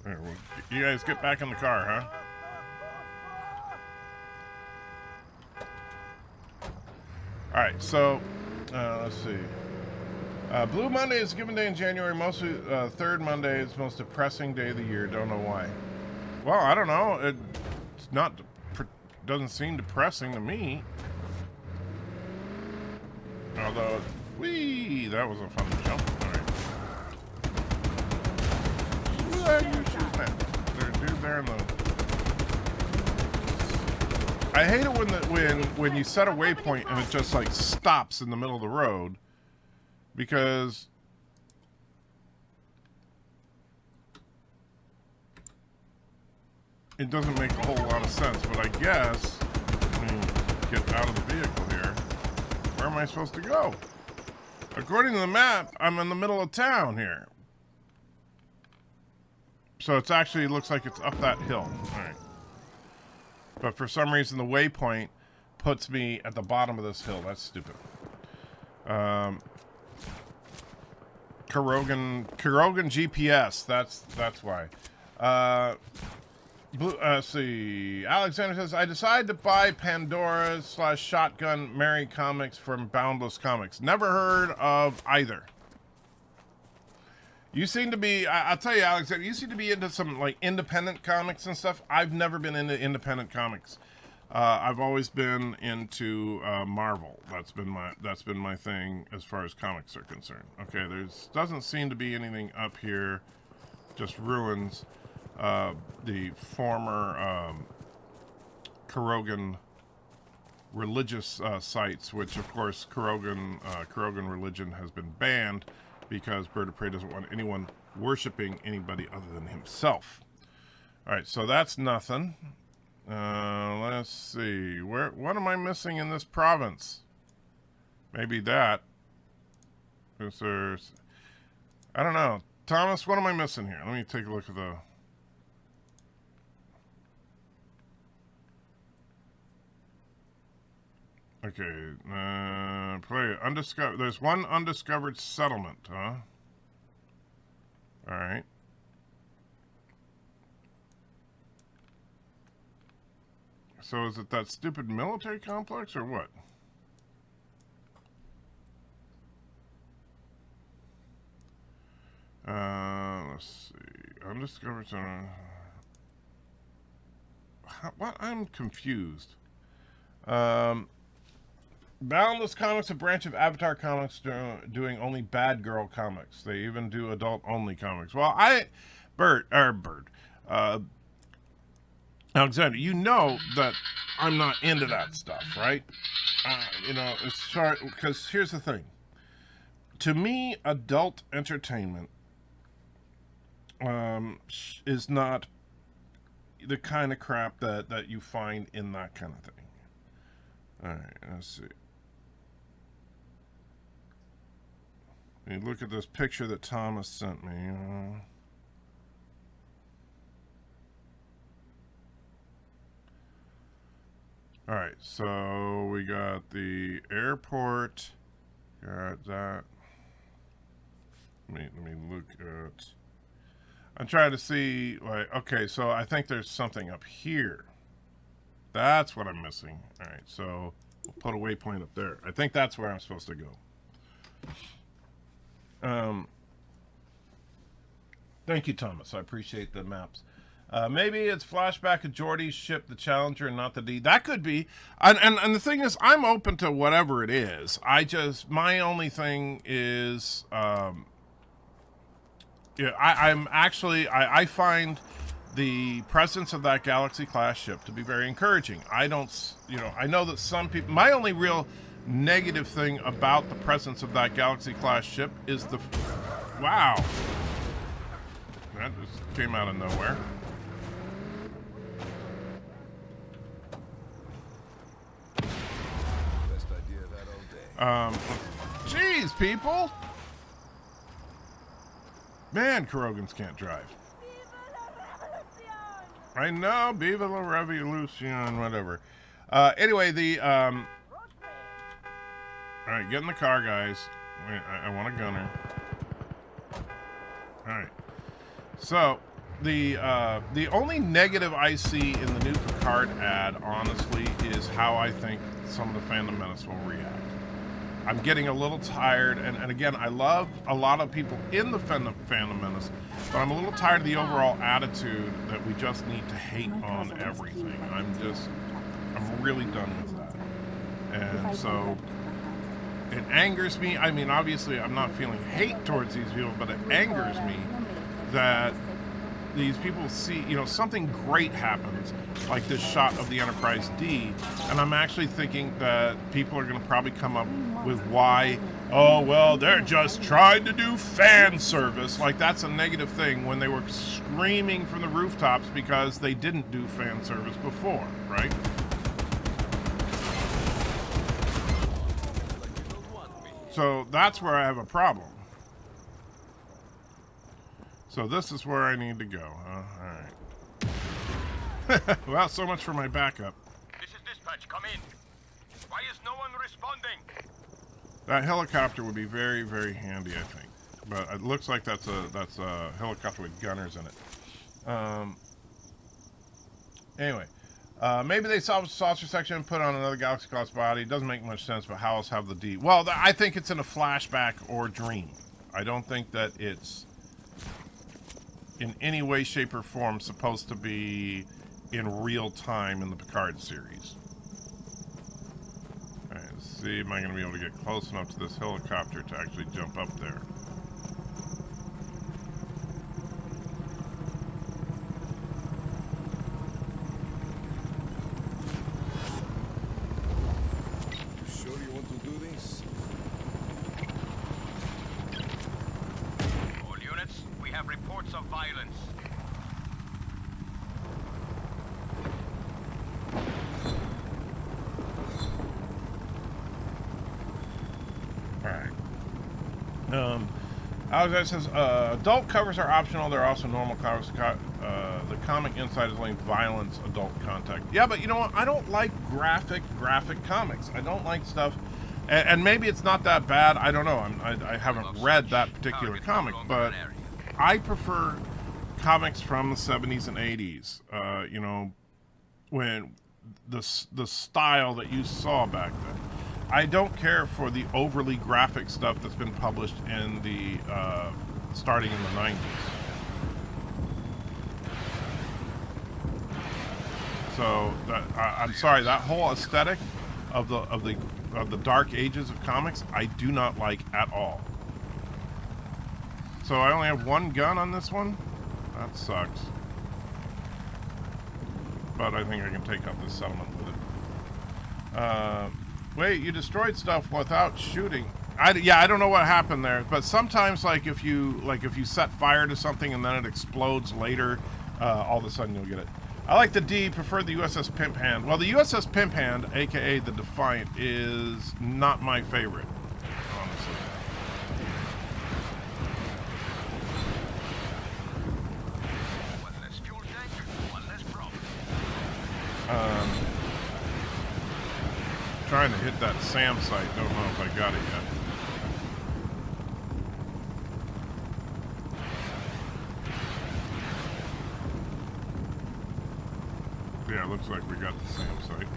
There, well, you guys get back in the car, huh? All right, so let's see. Blue Monday is a given day in January. Mostly third Monday is the most depressing day of the year. Don't know why. Well, I don't know. It's not. Doesn't seem depressing to me. Although, whee, that was a fun jump. All right. Who the heck are you shooting at? There's a dude there in the. I hate it when you set a waypoint and it just like stops in the middle of the road, because it doesn't make a whole lot of sense. But I guess, let me get out of the vehicle here. Where am I supposed to go? According to the map, I'm in the middle of town here. So it's actually, it looks like it's up that hill. All right. But for some reason, the waypoint puts me at the bottom of this hill. That's stupid. Carogan GPS. That's why. Let's see. Alexander says, I decided to buy Pandora/Shotgun Mary comics from Boundless Comics. Never heard of either. You seem to be, I'll tell you, Alexander, you seem to be into some like independent comics and stuff. I've never been into independent comics. I've always been into Marvel. That's been my thing as far as comics are concerned. Okay, doesn't seem to be anything up here. Just ruins. The former Carogan religious sites, which of course Carogan religion has been banned because Bird of Prey doesn't want anyone worshiping anybody other than himself. All right, so that's nothing. Let's see. What am I missing in this province? Maybe that. I don't know. Thomas, what am I missing here? Let me take a look at the... Okay, play undiscovered. There's one undiscovered settlement, huh? All right. So is it that stupid military complex or what? Let's see. Undiscovered settlement. What? I'm confused. Boundless Comics, a branch of Avatar Comics, doing only bad girl comics. They even do adult-only comics. Well, Alexander, you know that I'm not into that stuff, right? You know, it's short, because here's the thing. To me, adult entertainment is not the kind of crap that you find in that kind of thing. All right, let's see. You look at this picture that Thomas sent me. All right, so we got the airport. Got that. Let me look at. I'm trying to see. Like, okay, so I think there's something up here. That's what I'm missing. All right, so Put a waypoint up there. I think that's where I'm supposed to go. Thank you, Thomas. I appreciate the maps. Maybe it's flashback of Geordie's ship, the Challenger, and not the D. That could be. And the thing is, I'm open to whatever it is. My only thing is, yeah, I find the presence of that Galaxy class ship to be very encouraging. I know that some people, my only real negative thing about the presence of that Galaxy class ship is wow. That just came out of nowhere. Best idea of that all day. Jeez, people. Man, Carogans can't drive. I know, Viva la Revolution, whatever. Anyway, all right, get in the car, guys. Wait, I want a gunner. All right. So, the only negative I see in the new Picard ad, honestly, is how I think some of the Phantom Menace will react. I'm getting a little tired, and again, I love a lot of people in the Phantom Menace, but I'm a little tired of the overall attitude that we just need to hate on everything. I'm really done with that. And so, it angers me. I mean, obviously, I'm not feeling hate towards these people, but it angers me that these people see, something great happens, like this shot of the Enterprise D, and I'm actually thinking that people are going to probably come up with why, oh, well, they're just trying to do fan service. Like, that's a negative thing when they were screaming from the rooftops because they didn't do fan service before, right? So that's where I have a problem. So this is where I need to go, huh? All right. Well, so much for my backup. This is dispatch. Come in. Why is no one responding? That helicopter would be very, very handy, I think. But it looks like that's a helicopter with gunners in it. Anyway, maybe they salvaged the saucer section and put on another Galaxy class body. It doesn't make much sense, but how else have the D? Well, I think it's in a flashback or dream. I don't think that it's in any way, shape, or form supposed to be in real time in the Picard series. Alright, let's see, am I going to be able to get close enough to this helicopter to actually jump up there? You sure you want to do this? All units, we have reports of violence. Alright. Alexander says, adult covers are optional. There are also normal covers. The comic inside is linked violence, adult content. Yeah, but you know what? I don't like graphic comics. I don't like stuff. And maybe it's not that bad. I don't know. I haven't read that particular comic, but I prefer comics from the 70s and 80s. When the style that you saw back then. I don't care for the overly graphic stuff that's been published in the starting in the 90s. So I'm sorry, that whole aesthetic of the dark ages of comics, I do not like at all. So I only have one gun on this one. That sucks. But I think I can take out this settlement with it. Wait, you destroyed stuff without shooting. I don't know what happened there, but sometimes, like if you set fire to something and then it explodes later, all of a sudden you'll get it. I like the D, prefer the USS Pimp Hand. Well, the USS Pimp Hand, aka the Defiant, is not my favorite, honestly. One less fuel tank, one less problem. Trying to hit that SAM site. Don't know if I got it yet. Yeah, looks like we got the SAM site.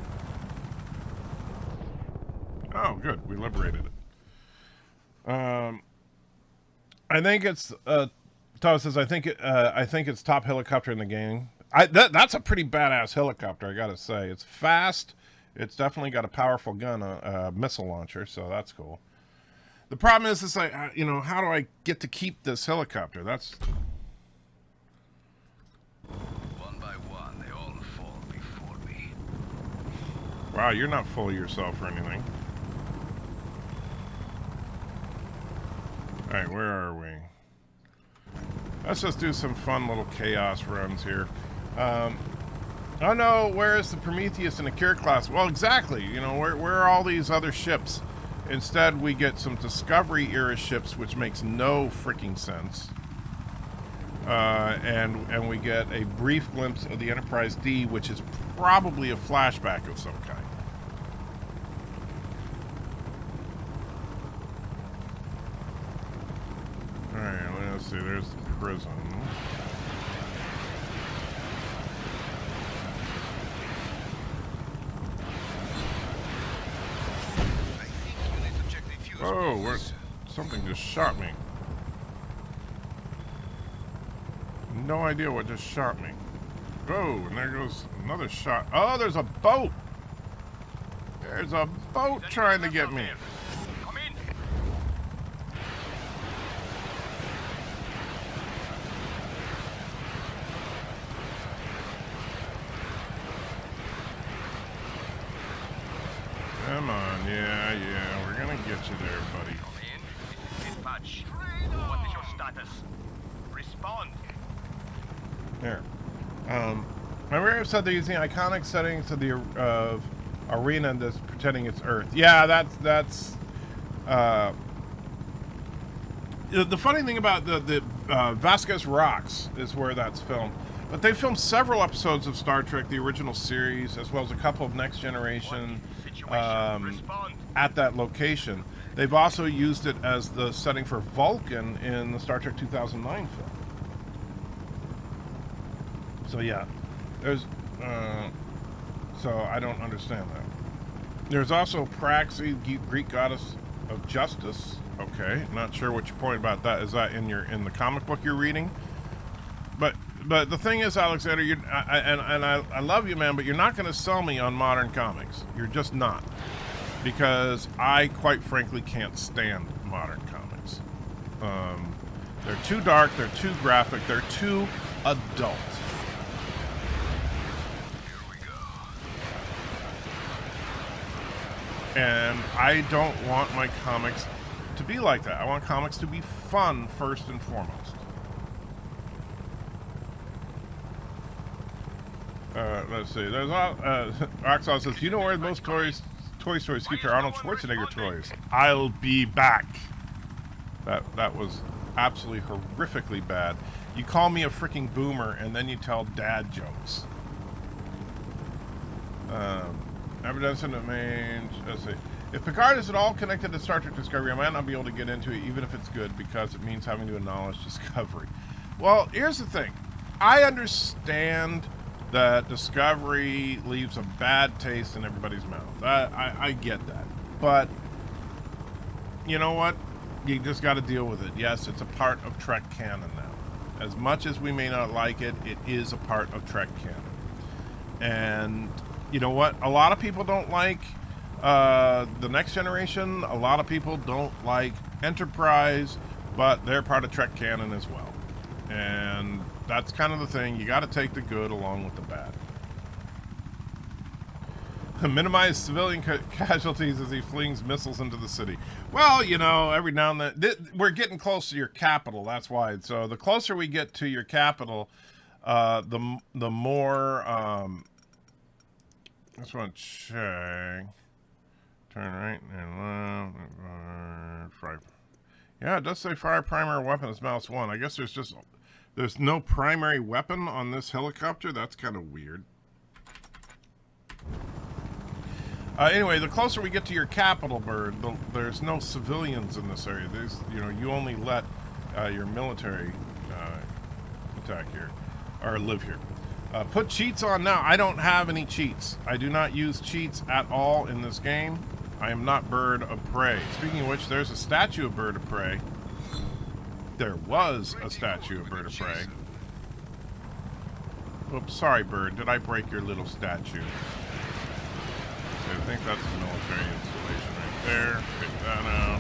good. We liberated it. I think it's Todd says I think it's top helicopter in the game. That's a pretty badass helicopter, I gotta say. It's fast. It's definitely got a powerful gun, missile launcher, so that's cool. The problem is, it's like, you know, how do I get to keep this helicopter? That's... One by one, they all fall before me. Wow, you're not full of yourself or anything. Alright, where are we? Let's just do some fun little chaos runs here. Oh no, where is the Prometheus and the Cure class? Well, exactly. You know, where are all these other ships? Instead, we get some Discovery era ships, which makes no freaking sense. And we get a brief glimpse of the Enterprise D, which is probably a flashback of some kind. Alright, let's see. There's the prison. Oh, something just shot me. No idea what just shot me. Oh, and there goes another shot. Oh, there's a boat. There's a boat trying to get me. Come in. Come on, yeah, we're gonna get you there, buddy. Come in. Dispatch. What is your status? Respond. There. Remember I said they're using iconic settings of the arena and that's pretending it's Earth. Yeah, that's the funny thing about the Vasquez Rocks is where that's filmed. But they filmed several episodes of Star Trek, the original series, as well as a couple of Next Generation at that location. They've also used it as the setting for Vulcan in the Star Trek 2009 film. So yeah, there's, so I don't understand that. There's also Praxis, Greek goddess of justice. Okay, not sure what your point about that is. That in the comic book you're reading? But the thing is, Alexander, I love you, man, but you're not going to sell me on modern comics. You're just not, because I quite frankly can't stand modern comics. They're too dark, they're too graphic, they're too adult. And I don't want my comics to be like that. I want comics to be fun first and foremost. Let's see. There's Roxanne says, "You know where most toy stores keep their Arnold Schwarzenegger toys?" I'll be back. That was absolutely horrifically bad. You call me a freaking boomer and then you tell dad jokes. Let's see. If Picard is at all connected to Star Trek Discovery, I might not be able to get into it, even if it's good, because it means having to acknowledge Discovery. Well, here's the thing. I understand that Discovery leaves a bad taste in everybody's mouth. I get that. But, you know what? You just got to deal with it. Yes, it's a part of Trek canon now. As much as we may not like it, it is a part of Trek canon. And... you know what? A lot of people don't like the Next Generation. A lot of people don't like Enterprise, but they're part of Trek canon as well. And that's kind of the thing. You got to take the good along with the bad. Minimize civilian casualties as he flings missiles into the city. Well, you know, every now and then... we're getting close to your capital. That's why. So the closer we get to your capital, the more... just want to check. Turn right and left. Fire. Yeah, it does say fire primary weapon is mouse 1. I guess there's no primary weapon on this helicopter. That's kind of weird. Anyway, the closer we get to your capital, Bird, there's no civilians in this area. There's, you know, you only let your military attack here or live here. Put cheats on now. I don't have any cheats. I do not use cheats at all in this game. I am not Bird of Prey. Speaking of which, there's a statue of Bird of Prey. There was a statue of Bird of Prey. Oops, sorry, Bird. Did I break your little statue? So I think that's a military installation right there. Pick that out.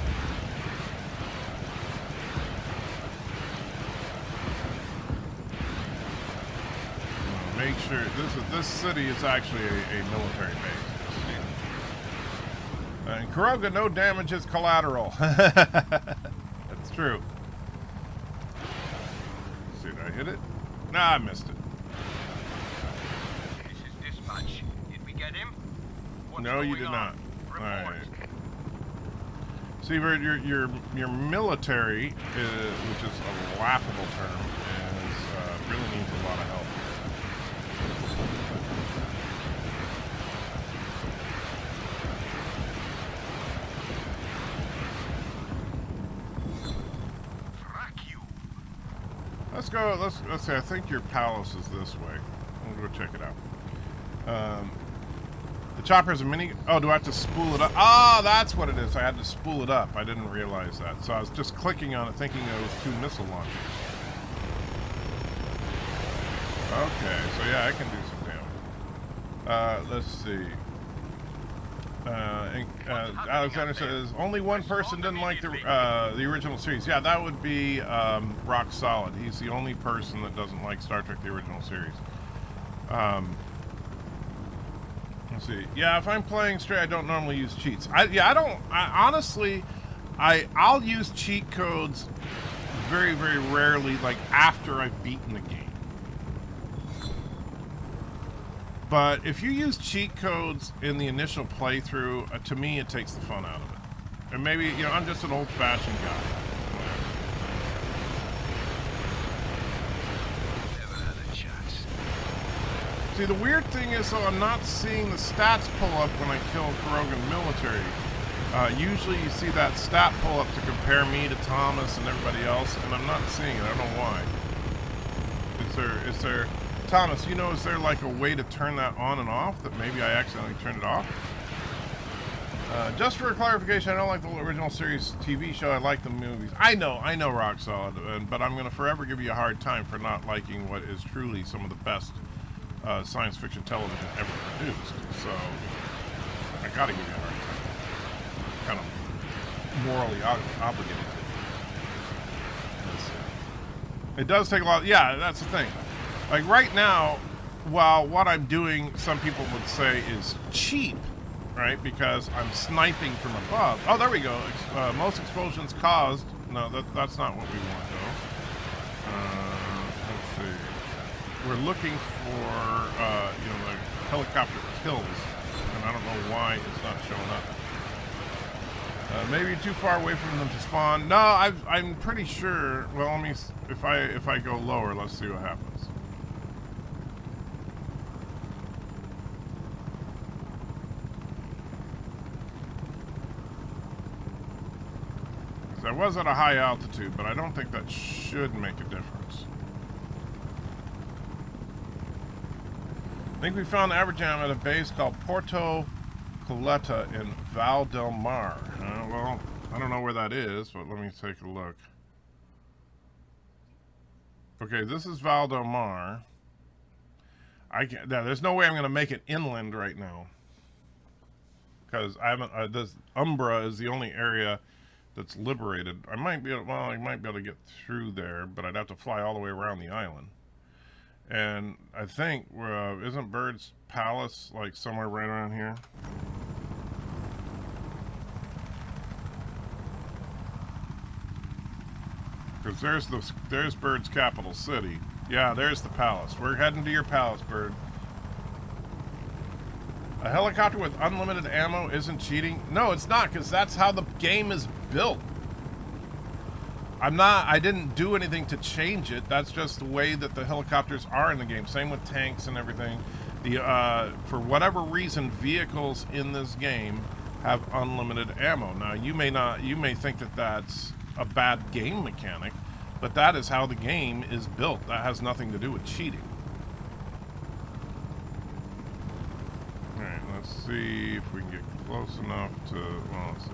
Make sure this city is actually a military base. And Carogan, no damage is collateral. That's true. Let's see, did I hit it? Nah, I missed it. This is dispatch. Did we get him? What's No, you going did on? not. Report. Alright. See, your military, which is a laughable term, is really needs a lot of help. Let's go. Let's see. I think your palace is this way. We'll go check it out. The chopper is a mini. Oh, do I have to spool it up? Ah, that's what it is. I had to spool it up. I didn't realize that. So I was just clicking on it, thinking it was 2 missile launchers. Okay, so yeah, I can do some damage. Let's see. Alexander says only one person didn't like the original series. Yeah, that would be Rock Solid. He's the only person that doesn't like Star Trek the original series. Let's see. Yeah, if I'm playing straight, I don't normally use cheats. Honestly, I'll use cheat codes very, very rarely, like after I've beaten the game. But if you use cheat codes in the initial playthrough, to me, it takes the fun out of it. And maybe, you know, I'm just an old-fashioned guy. Never had a chance. See, the weird thing is, though, I'm not seeing the stats pull up when I kill Carogan military. Usually you see that stat pull up to compare me to Thomas and everybody else, and I'm not seeing it. I don't know why. Is there... Thomas, you know, is there like a way to turn that on and off that maybe I accidentally turned it off? Just for clarification, I don't like the original series TV show. I like the movies. I know, Rock Solid, but I'm going to forever give you a hard time for not liking what is truly some of the best science fiction television ever produced. So, I got to give you a hard time. Kind of morally obligated to. It does take a lot. Yeah, that's the thing. Like right now, while what I'm doing, some people would say is cheap, right? Because I'm sniping from above. Oh, there we go. Most explosions caused. No, that's not what we want, though. Let's see. We're looking for, you know, the helicopter kills, and I don't know why it's not showing up. Maybe too far away from them to spawn. No, I'm pretty sure. Well, let me. If I go lower, let's see what happens. I was at a high altitude, but I don't think that should make a difference. I think we found ABBERJAM at a base called Porto Coletta in Val del Mar. Well, I don't know where that is, but let me take a look. Okay, this is Val del Mar. There's no way I'm going to make it inland right now. Because I haven't, this Umbra is the only area that's liberated. I might be able to get through there, but I'd have to fly all the way around the island. And I think, isn't Bird's Palace like somewhere right around here? Because there's Bird's capital city. Yeah, there's the palace. We're heading to your palace, Bird. A helicopter with unlimited ammo isn't cheating? No, it's not, because that's how the game is built. I didn't do anything to change it. That's just the way that the helicopters are in the game. Same with tanks and everything. For whatever reason, vehicles in this game have unlimited ammo. Now, you may think that that's a bad game mechanic, but that is how the game is built. That has nothing to do with cheating. Alright, let's see if we can get close enough to, well, let's see.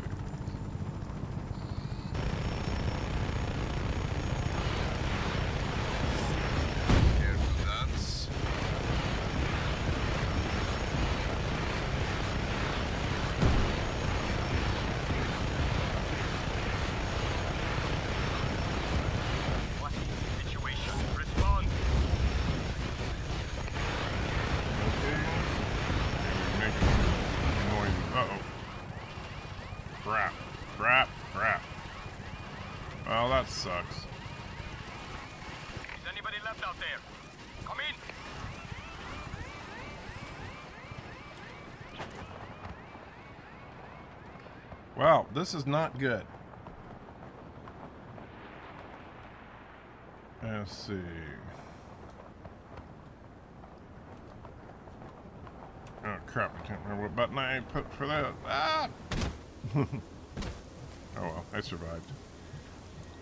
Well, that sucks. Is anybody left out there? Come in. Well, this is not good. Let's see. Oh crap, I can't remember what button I put for that. Ah! Oh well, I survived.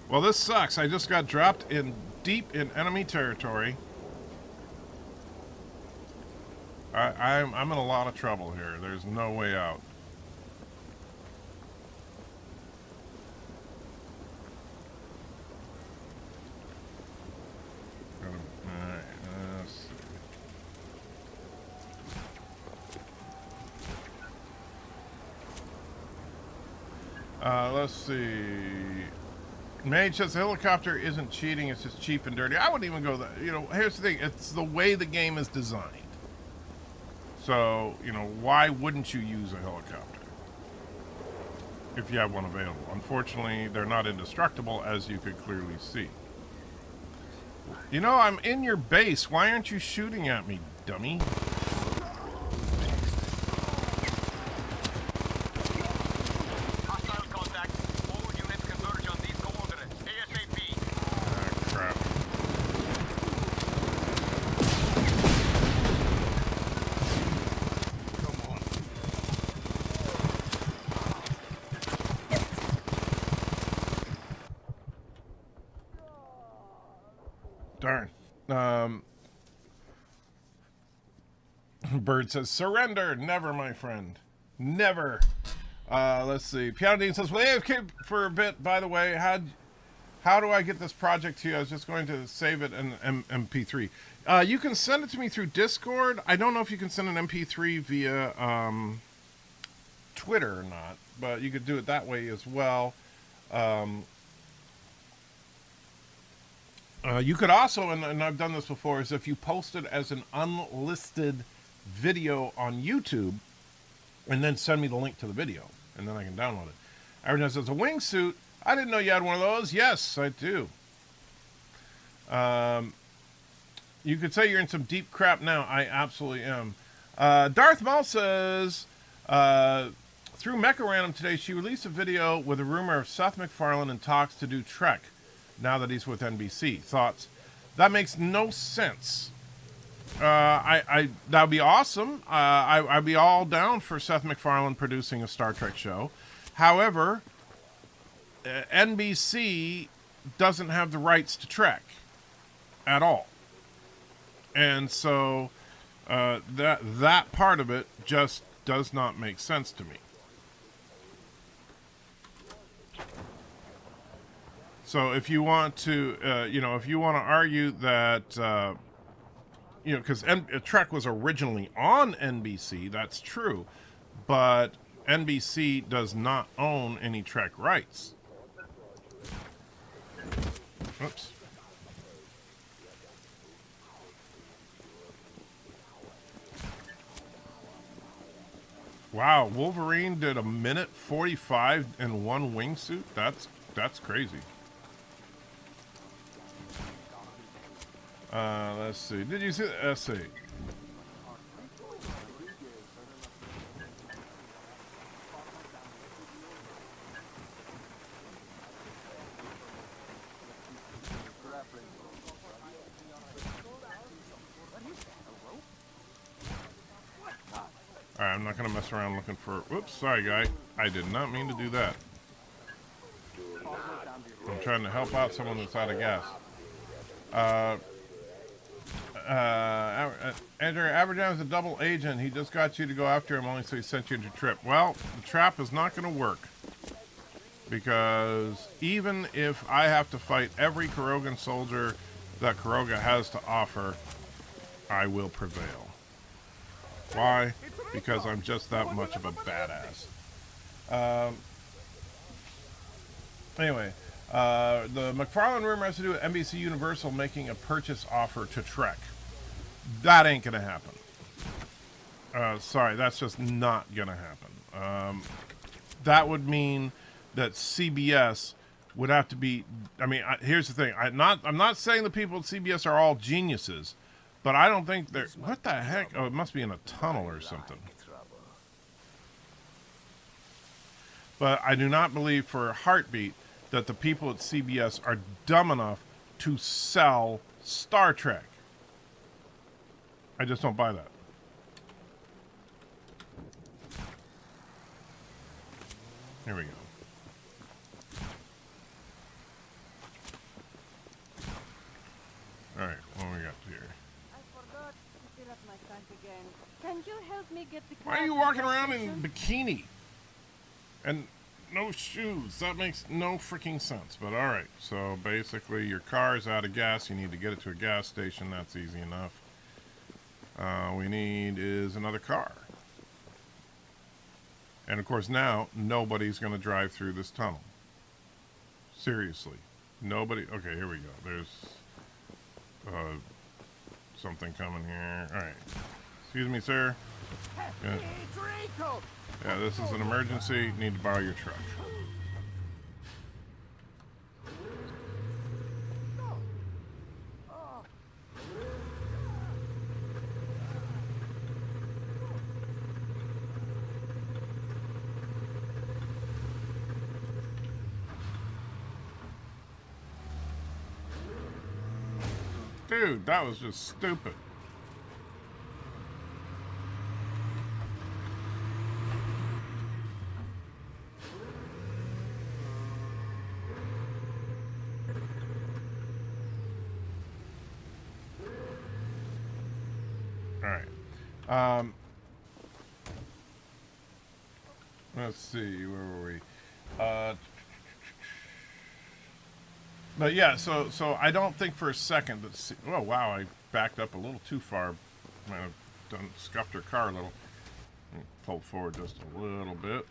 Well, this sucks. I just got dropped in deep in enemy territory. I'm in a lot of trouble here. There's no way out. Alright, let's see. Let's see. Mage says the helicopter isn't cheating, it's just cheap and dirty. I wouldn't even go that. You know, here's the thing. It's the way the game is designed. So, you know, why wouldn't you use a helicopter if you have one available? Unfortunately, they're not indestructible, as you could clearly see. You know, I'm in your base. Why aren't you shooting at me, dummy? Darn. Bird says, surrender. Never, my friend. Never. Let's see. Piano Dean says, well, AFK for a bit, by the way. How do I get this project to you? I was just going to save it in MP3. You can send it to me through Discord. I don't know if you can send an MP3 via Twitter or not, but you could do it that way as well. You could also, and I've done this before, is if you post it as an unlisted video on YouTube, and then send me the link to the video, and then I can download it. Everyone says, a wingsuit? I didn't know you had one of those. Yes, I do. You could say you're in some deep crap now. I absolutely am. Darth Maul says, through Mecha Random today, she released a video with a rumor of Seth MacFarlane in talks to do Trek, now that he's with NBC. Thoughts? That makes no sense. That would be awesome. I'd be all down for Seth MacFarlane producing a Star Trek show. However, NBC doesn't have the rights to Trek at all. And so that part of it just does not make sense to me. So if you want to, if you want to argue that, because Trek was originally on NBC, that's true, but NBC does not own any Trek rights. Oops. Wow, Wolverine did 1:45 in one wingsuit? That's crazy. Let's see. Did you see the essay? Alright, I'm not going to mess around looking for... Whoops, sorry, guy. I did not mean to do that. I'm trying to help out someone that's out of gas. Andrew, ABBERJAM is a double agent. He just got you to go after him only so he sent you into a trip. Well, the trap is not going to work. Because even if I have to fight every Carogan soldier that Caroga has to offer, I will prevail. Why? Because I'm just that much of a badass. Anyway, the McFarlane rumor has to do with NBC Universal making a purchase offer to Trek. That ain't gonna happen. Sorry, that's just not gonna happen. That would mean that CBS would have to be. I mean, here's the thing. I'm not saying the people at CBS are all geniuses, but I don't think they're. What the heck? Oh, it must be in a tunnel or something. But I do not believe for a heartbeat that the people at CBS are dumb enough to sell Star Trek. I just don't buy that. Here we go. All right, what we got here? I forgot to fill up my tank again. Can you help me get the car? Why are you to walking the around station? in bikini? And no shoes. That makes no freaking sense. But all right. So basically, your car is out of gas. You need to get it to a gas station. That's easy enough. We need is another car. And of course, now nobody's going to drive through this tunnel. Seriously, nobody. Okay, here we go. There's something coming here. All right. Excuse me, sir. Yeah. Yeah, this is an emergency. Need to borrow your truck. Dude, that was just stupid. All right. Let's see, where were we? But yeah, so I don't think for a second that. Oh wow, I backed up a little too far. Might have scuffed her car a little. Pulled forward just a little bit.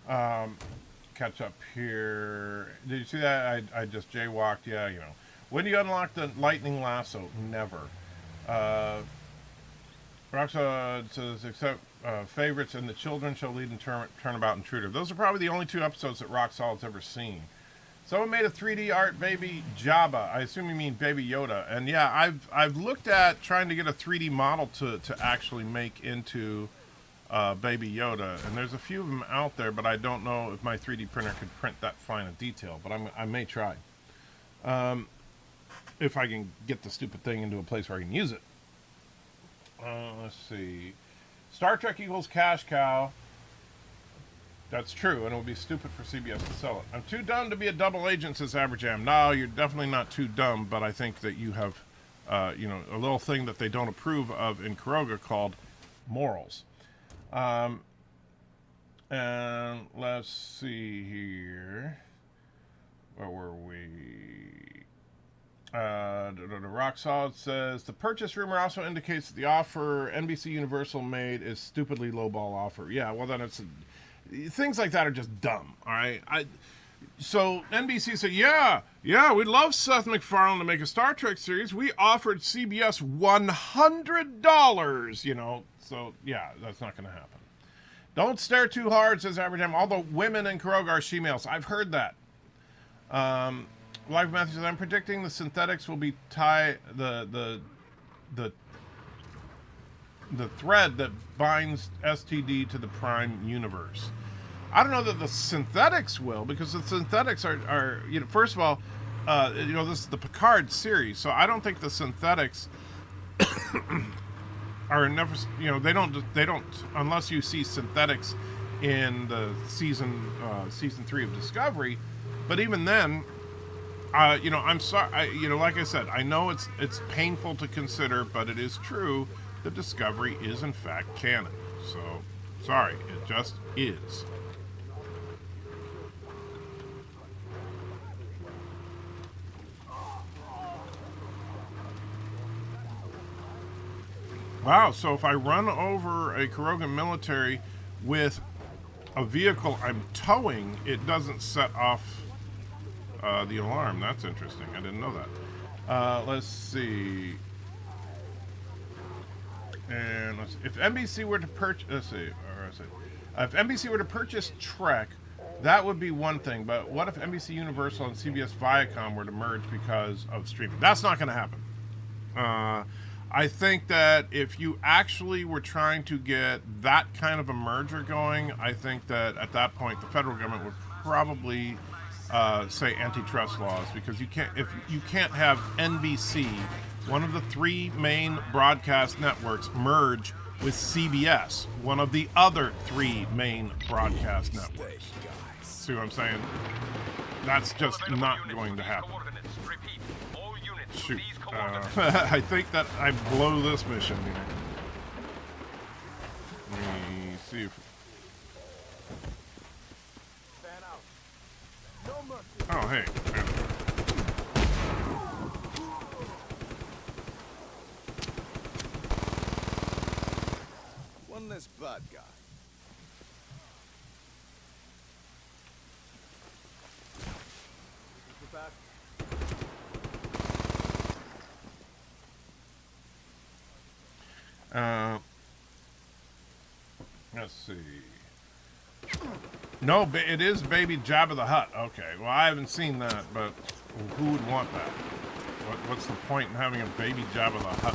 All right. Catch up here. Did you see that? I just jaywalked. Yeah, you know. When do you unlock the lightning lasso? Never. Roxa says, except favorites and the children shall lead in turnabout intruder. Those are probably the only two episodes that Rock Solid's ever seen. Someone made a 3D art baby Jabba. I assume you mean Baby Yoda. And yeah, I've looked at trying to get a 3D model to actually make into Baby Yoda. And there's a few of them out there, but I don't know if my 3D printer could print that fine a detail. But I may try. If I can get the stupid thing into a place where I can use it. Let's see. Star Trek equals cash cow. That's true, and it would be stupid for CBS to sell it. I'm too dumb to be a double agent, says ABBERJAM. No, you're definitely not too dumb, but I think that you have, a little thing that they don't approve of in Caroga called morals. And let's see here. Where were we? Rock Solid says the purchase rumor also indicates that the offer NBC Universal made is stupidly lowball offer. Yeah, well then things like that are just dumb. All right. So NBC said, yeah, we'd love Seth MacFarlane to make a Star Trek series. We offered CBS $100. So yeah, that's not going to happen. Don't stare too hard, says ABBERJAM. Although women in Caroga are she-males. I've heard that. Live Matthew says, I'm predicting the synthetics will be the thread that binds STD to the Prime universe. I don't know that the synthetics will, because the synthetics are first of all, this is the Picard series, so I don't think the synthetics are never, they don't unless you see synthetics in the season 3 of Discovery, but even then, I'm sorry. Like I said, I know it's painful to consider, but it is true. The Discovery is in fact canon. So, sorry, it just is. Wow. So if I run over a Carogan military with a vehicle I'm towing, it doesn't set off the alarm. That's interesting. I didn't know that. Let's see. And if NBC were to purchase, if NBC were to purchase Trek, that would be one thing. But what if NBC Universal and CBS Viacom were to merge because of streaming? That's not going to happen. I think that if you actually were trying to get that kind of a merger going, I think that at that point the federal government would probably say antitrust laws, because you can't have NBC, one of the three main broadcast networks, merge with CBS, one of the other three main broadcast networks. See what I'm saying? That's just not going to happen. Shoot. I think that I blow this mission here. Let me see if... Oh, hey. One less bad guy. Let's see. No, it is Baby Jabba the Hutt. Okay, well, I haven't seen that, but who would want that? What's the point in having a Baby Jabba the Hutt?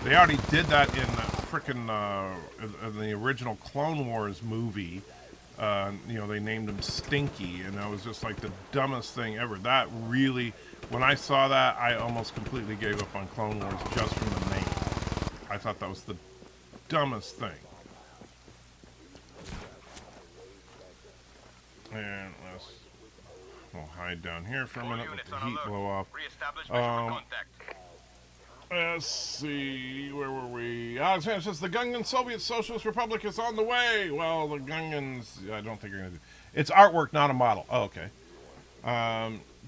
They already did that in frickin' in the original Clone Wars movie. They named him Stinky, and that was just like the dumbest thing ever. That really, when I saw that, I almost completely gave up on Clone Wars just from the name. I thought that was the dumbest thing. And we'll hide down here for a minute, let the heat blow off. Let's see, where were we? Alexander says the Gungan Soviet Socialist Republic is on the way. Well, the Gungans, I don't think you're gonna do. It's artwork, not a model. Oh, okay.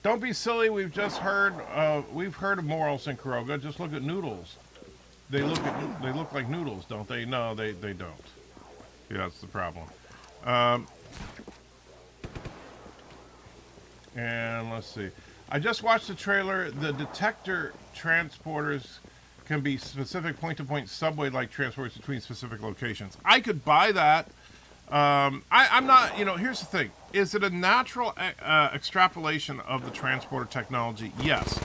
Don't be silly. We've heard of morals in Caroga. Just look at noodles. They look like noodles, don't they? No, they don't. Yeah, that's the problem. And let's see. I just watched the trailer. The detector transporters can be specific point-to-point subway-like transports between specific locations. I could buy that. I'm not, here's the thing. Is it a natural extrapolation of the transporter technology? Yes.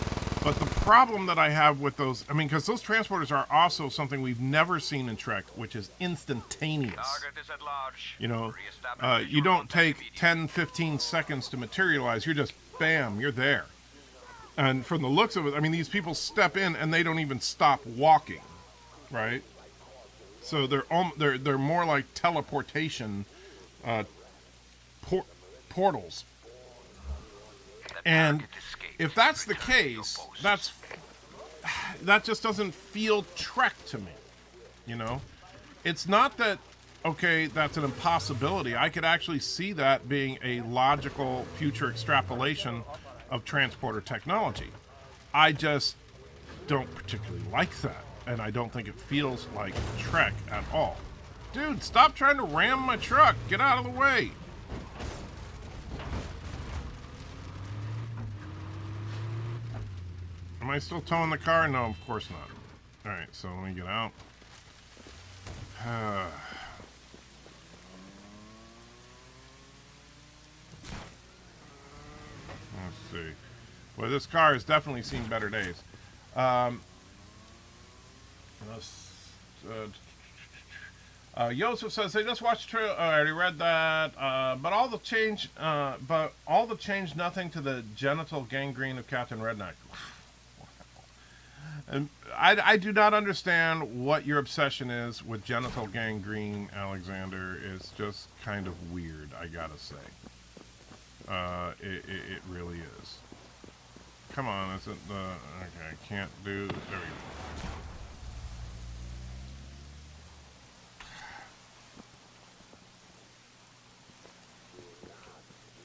But the problem that I have with those, because those transporters are also something we've never seen in Trek, which is instantaneous. You don't take 10, 15 seconds to materialize. You're just, bam, you're there. And from the looks of it, these people step in and they don't even stop walking, right? So they're more like teleportation portals. And if that's the case, that just doesn't feel Trek to me. It's not that, okay, that's an impossibility. I could actually see that being a logical future extrapolation of transporter technology. I just don't particularly like that, and I don't think it feels like Trek at all. Dude, stop trying to ram my truck. Get out of the way. Am I still towing the car? No, of course not. Alright, so let me get out. Let's see. Well, this car has definitely seen better days. Joseph says they just watched the trailer. I already read that. But all the change, nothing to the genital gangrene of Captain Redneck. And I do not understand what your obsession is with genital gangrene, Alexander. It's just kind of weird, I gotta say. It really is. Come on, is it the... Okay, can't do... There we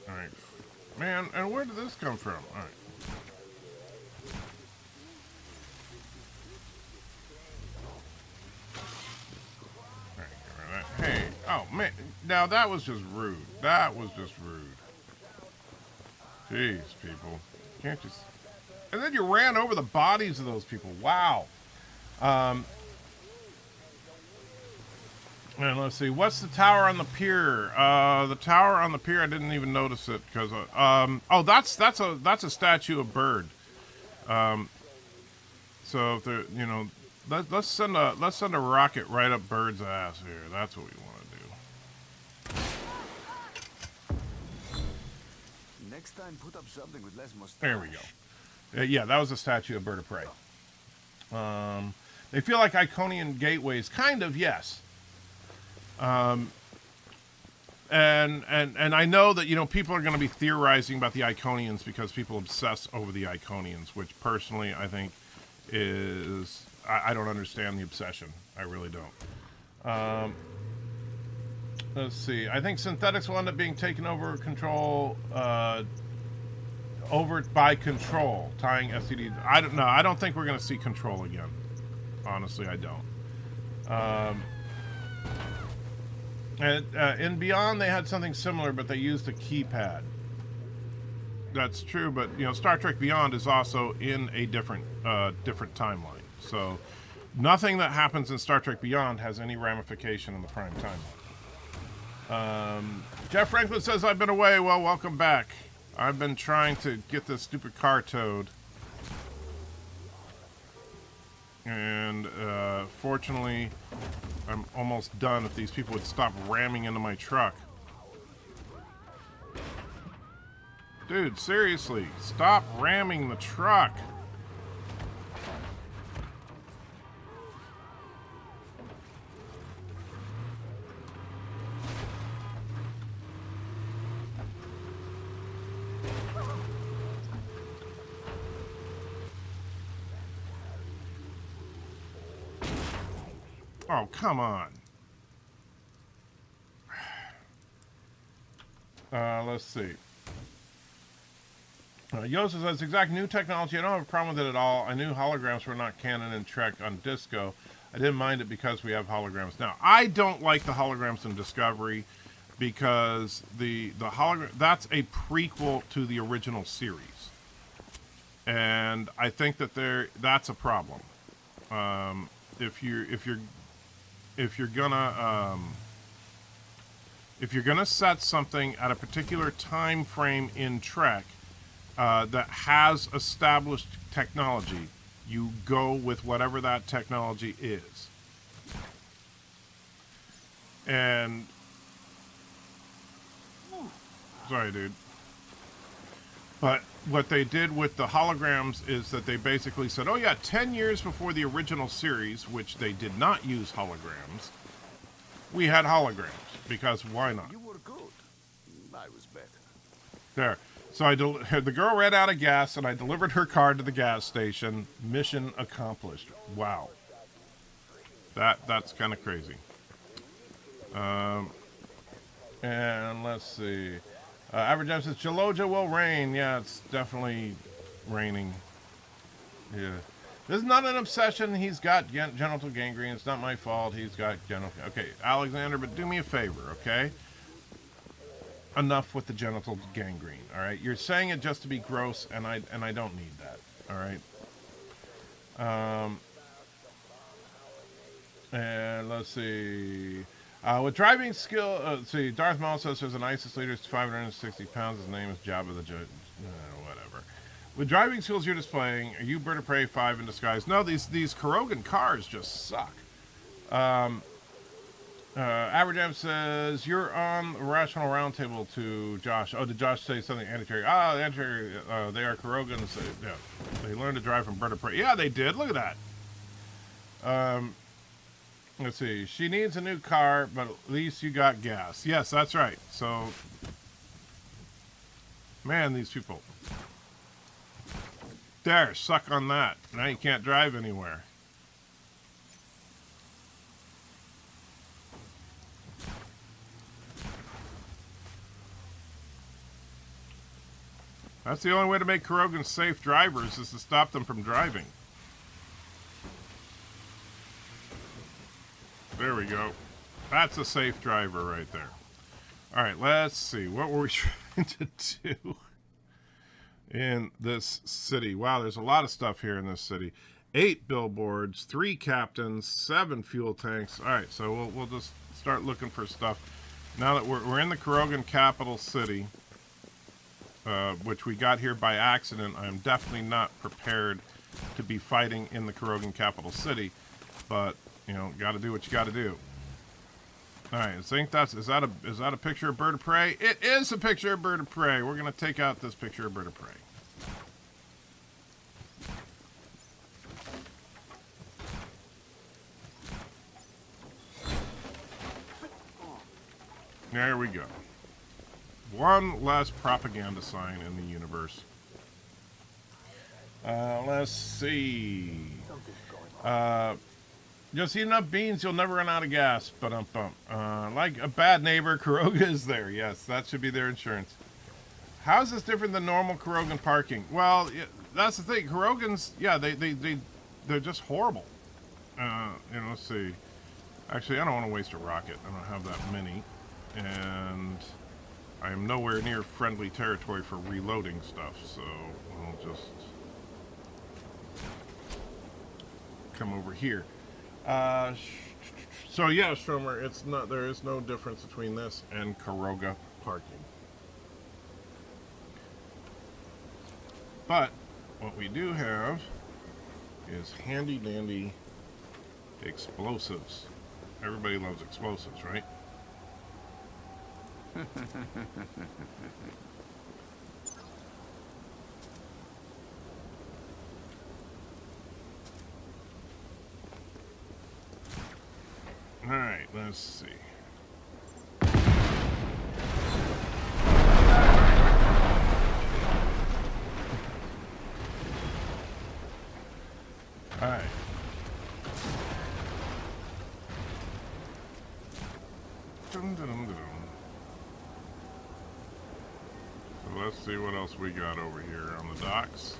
go. Alright. Man, and where did this come from? Alright. Hey, oh man, now that was just rude. That was just rude. Jeez, people. Can't just... And then you ran over the bodies of those people. Wow. And let's see, what's the tower on the pier? The tower on the pier, I didn't even notice it because oh, that's a statue of Bird. So if there, you know, let's send a rocket right up Bird's ass here. That's what we want to do. Next time, put up something with less mustache. There we go. Yeah, that was a statue of Bird of Prey. They feel like Iconian gateways, kind of, yes. And I know that, you know, people are going to be theorizing about the Iconians because people obsess over the Iconians, which personally I think is... I don't understand the obsession. I really don't. Let's see. I think synthetics will end up being taken over control... over by Control, tying SCD. I don't know. I don't think we're going to see Control again. Honestly, I don't. And in Beyond, they had something similar, but they used a keypad. That's true, but you know, Star Trek Beyond is also in a different timeline. So nothing that happens in Star Trek Beyond has any ramification in the Prime timeline. Jeff Franklin says, I've been away. Well, welcome back. I've been trying to get this stupid car towed. And fortunately, I'm almost done. If these people would stop ramming into my truck. Dude, seriously, stop ramming the truck. Oh, come on. Let's see. Yosa says, exact new technology. I don't have a problem with it at all. I knew holograms were not canon in Trek on Disco. I didn't mind it because we have holograms now. I don't like the holograms in Discovery because the hologram, that's a prequel to the original series. And I think that that's a problem. If you're gonna set something at a particular time frame in Trek that has established technology, you go with whatever that technology is. And sorry, dude. But what they did with the holograms is that they basically said, oh yeah, 10 years before the original series, which they did not use holograms, we had holograms, because why not? You were good. I was better. There. So the girl ran out of gas, and I delivered her car to the gas station. Mission accomplished. Wow. That's kind of crazy. And let's see. ABBERJAM says, Jaloja will rain. Yeah, it's definitely raining. Yeah. This is not an obsession. He's got genital gangrene. It's not my fault. He's got genital... Okay, Alexander, but do me a favor, okay? Enough with the genital gangrene, all right? You're saying it just to be gross, and I don't need that, all right? And let's see... with driving skill, let's see, Darth Maul says there's an ISIS leader who's 560 pounds. His name is Jabba the Judge. Whatever. With driving skills you're displaying, are you Bird of Prey 5 in disguise? No, these Carogan cars just suck. ABBERJAM says, you're on the Rational Roundtable to Josh. Oh, did Josh say something anti-terror? Ah, the anti-terror, they are Carogans. Yeah, they learned to drive from Bird of Prey. Yeah, they did. Look at that. Let's see. She needs a new car, but at least you got gas. Yes, that's right. So, Man, these people. There, suck on that. Now you can't drive anywhere. That's the only way to make Carogan safe drivers, is to stop them from driving. There we go. That's a safe driver right there. All right, let's see. What were we trying to do in this city? Wow, there's a lot of stuff here in this city. 8 billboards, 3 captains, 7 fuel tanks. All right, so we'll just start looking for stuff. Now that we're in the Carogan capital city, which we got here by accident, I'm definitely not prepared to be fighting in the Carogan capital city, but you know, got to do what you got to do. All right, I think is that a picture of Bird of Prey? It is a picture of Bird of Prey. We're gonna take out this picture of Bird of Prey. There we go. One less propaganda sign in the universe. Let's see. Just eat enough beans, you'll never run out of gas. Like a bad neighbor, Caroga is there. Yes, that should be their insurance. How is this different than normal Carogan parking? Well, yeah, that's the thing. Carogans, yeah, they're just horrible. You know, let's see. Actually, I don't want to waste a rocket. I don't have that many. And I am nowhere near friendly territory for reloading stuff, so I'll just come over here. So yeah, Stromer, it's not, there is no difference between this and Caroga parking. But what we do have is handy dandy explosives. Everybody loves explosives, right? All right, let's see. All right. Dum, dum, dum, dum. So let's see what else we got over here on the docks.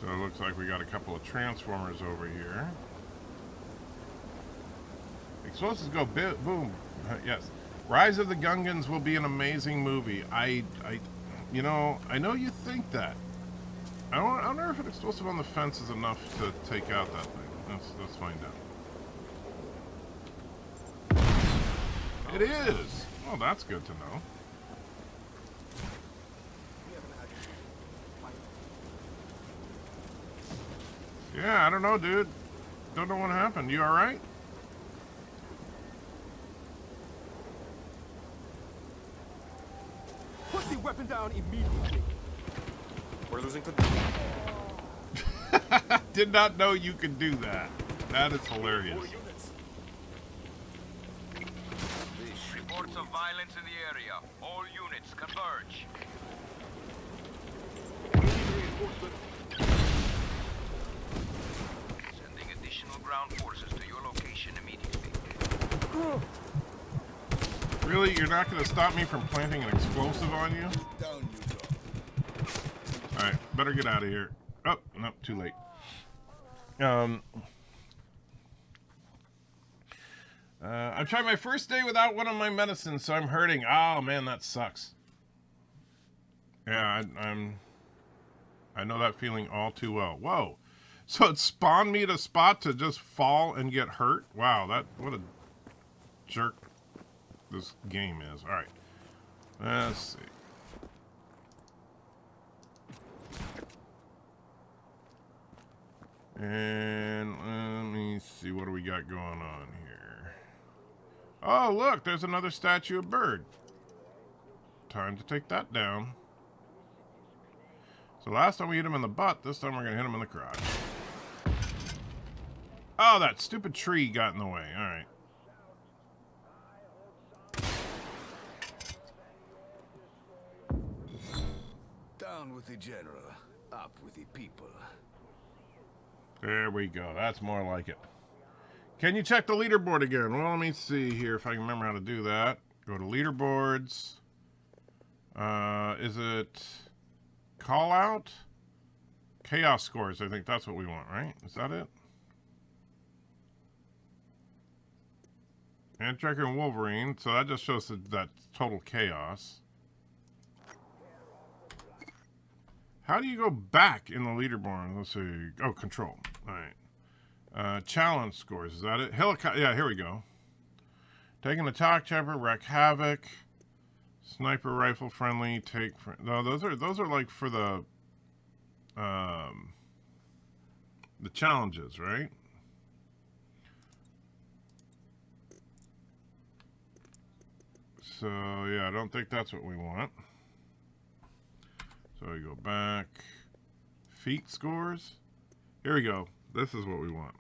So it looks like we got a couple of transformers over here. Explosives go boom. Yes. Rise of the Gungans will be an amazing movie. You know, I know you think that. I wonder if an explosive on the fence is enough to take out that thing. Let's find out. It is. Oh, that's good to know. Yeah, I don't know, dude. Don't know what happened. You alright? Put the weapon down immediately. We're losing control. Did not know you could do that. That is hilarious. Reports of violence in the area. All units converge. Sending additional ground forces to your location immediately. Really? You're not going to stop me from planting an explosive on you? Down you go. Alright, better get out of here. Oh, nope, too late. I've tried my first day without one of my medicines, so I'm hurting. Oh, man, that sucks. Yeah, I know that feeling all too well. Whoa. So it spawned me at a spot to just fall and get hurt? Wow, what a jerk this game is. Alright. Let's see. And let me see, what do we got going on here? Oh, look, there's another statue of Bird. Time to take that down. So last time we hit him in the butt, this time we're going to hit him in the crotch. Oh, that stupid tree got in the way. All right. Down with the general, up with the people. There we go. That's more like it. Can you check the leaderboard again? Well, let me see here if I can remember how to do that. Go to leaderboards. Is it call out? Chaos scores. I think that's what we want, right? Is that it? And Tracker and Wolverine. So that just shows that total chaos. How do you go back in the leaderboard? Let's see. Oh, control. All right. Challenge scores. Is that it? Helicopter. Yeah, here we go. Taking attack chopper, wreck havoc, sniper rifle friendly. No, those are like for the challenges, right? So yeah, I don't think that's what we want. So we go back. Feat scores. Here we go. This is what we want.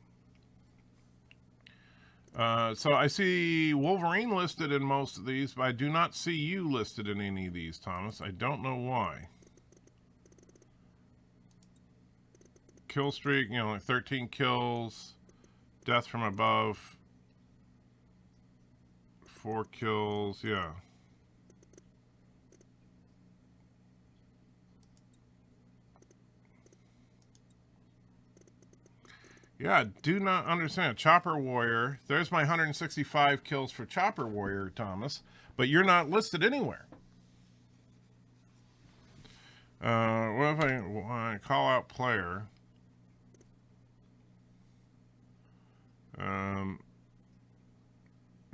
So I see Wolverine listed in most of these, but I do not see you listed in any of these, Thomas. I don't know why. Kill streak, you know, like 13 kills. Death from above. 4 kills, yeah. Yeah, do not understand. Chopper Warrior. There's my 165 kills for Chopper Warrior, Thomas. But you're not listed anywhere. What if I call out player?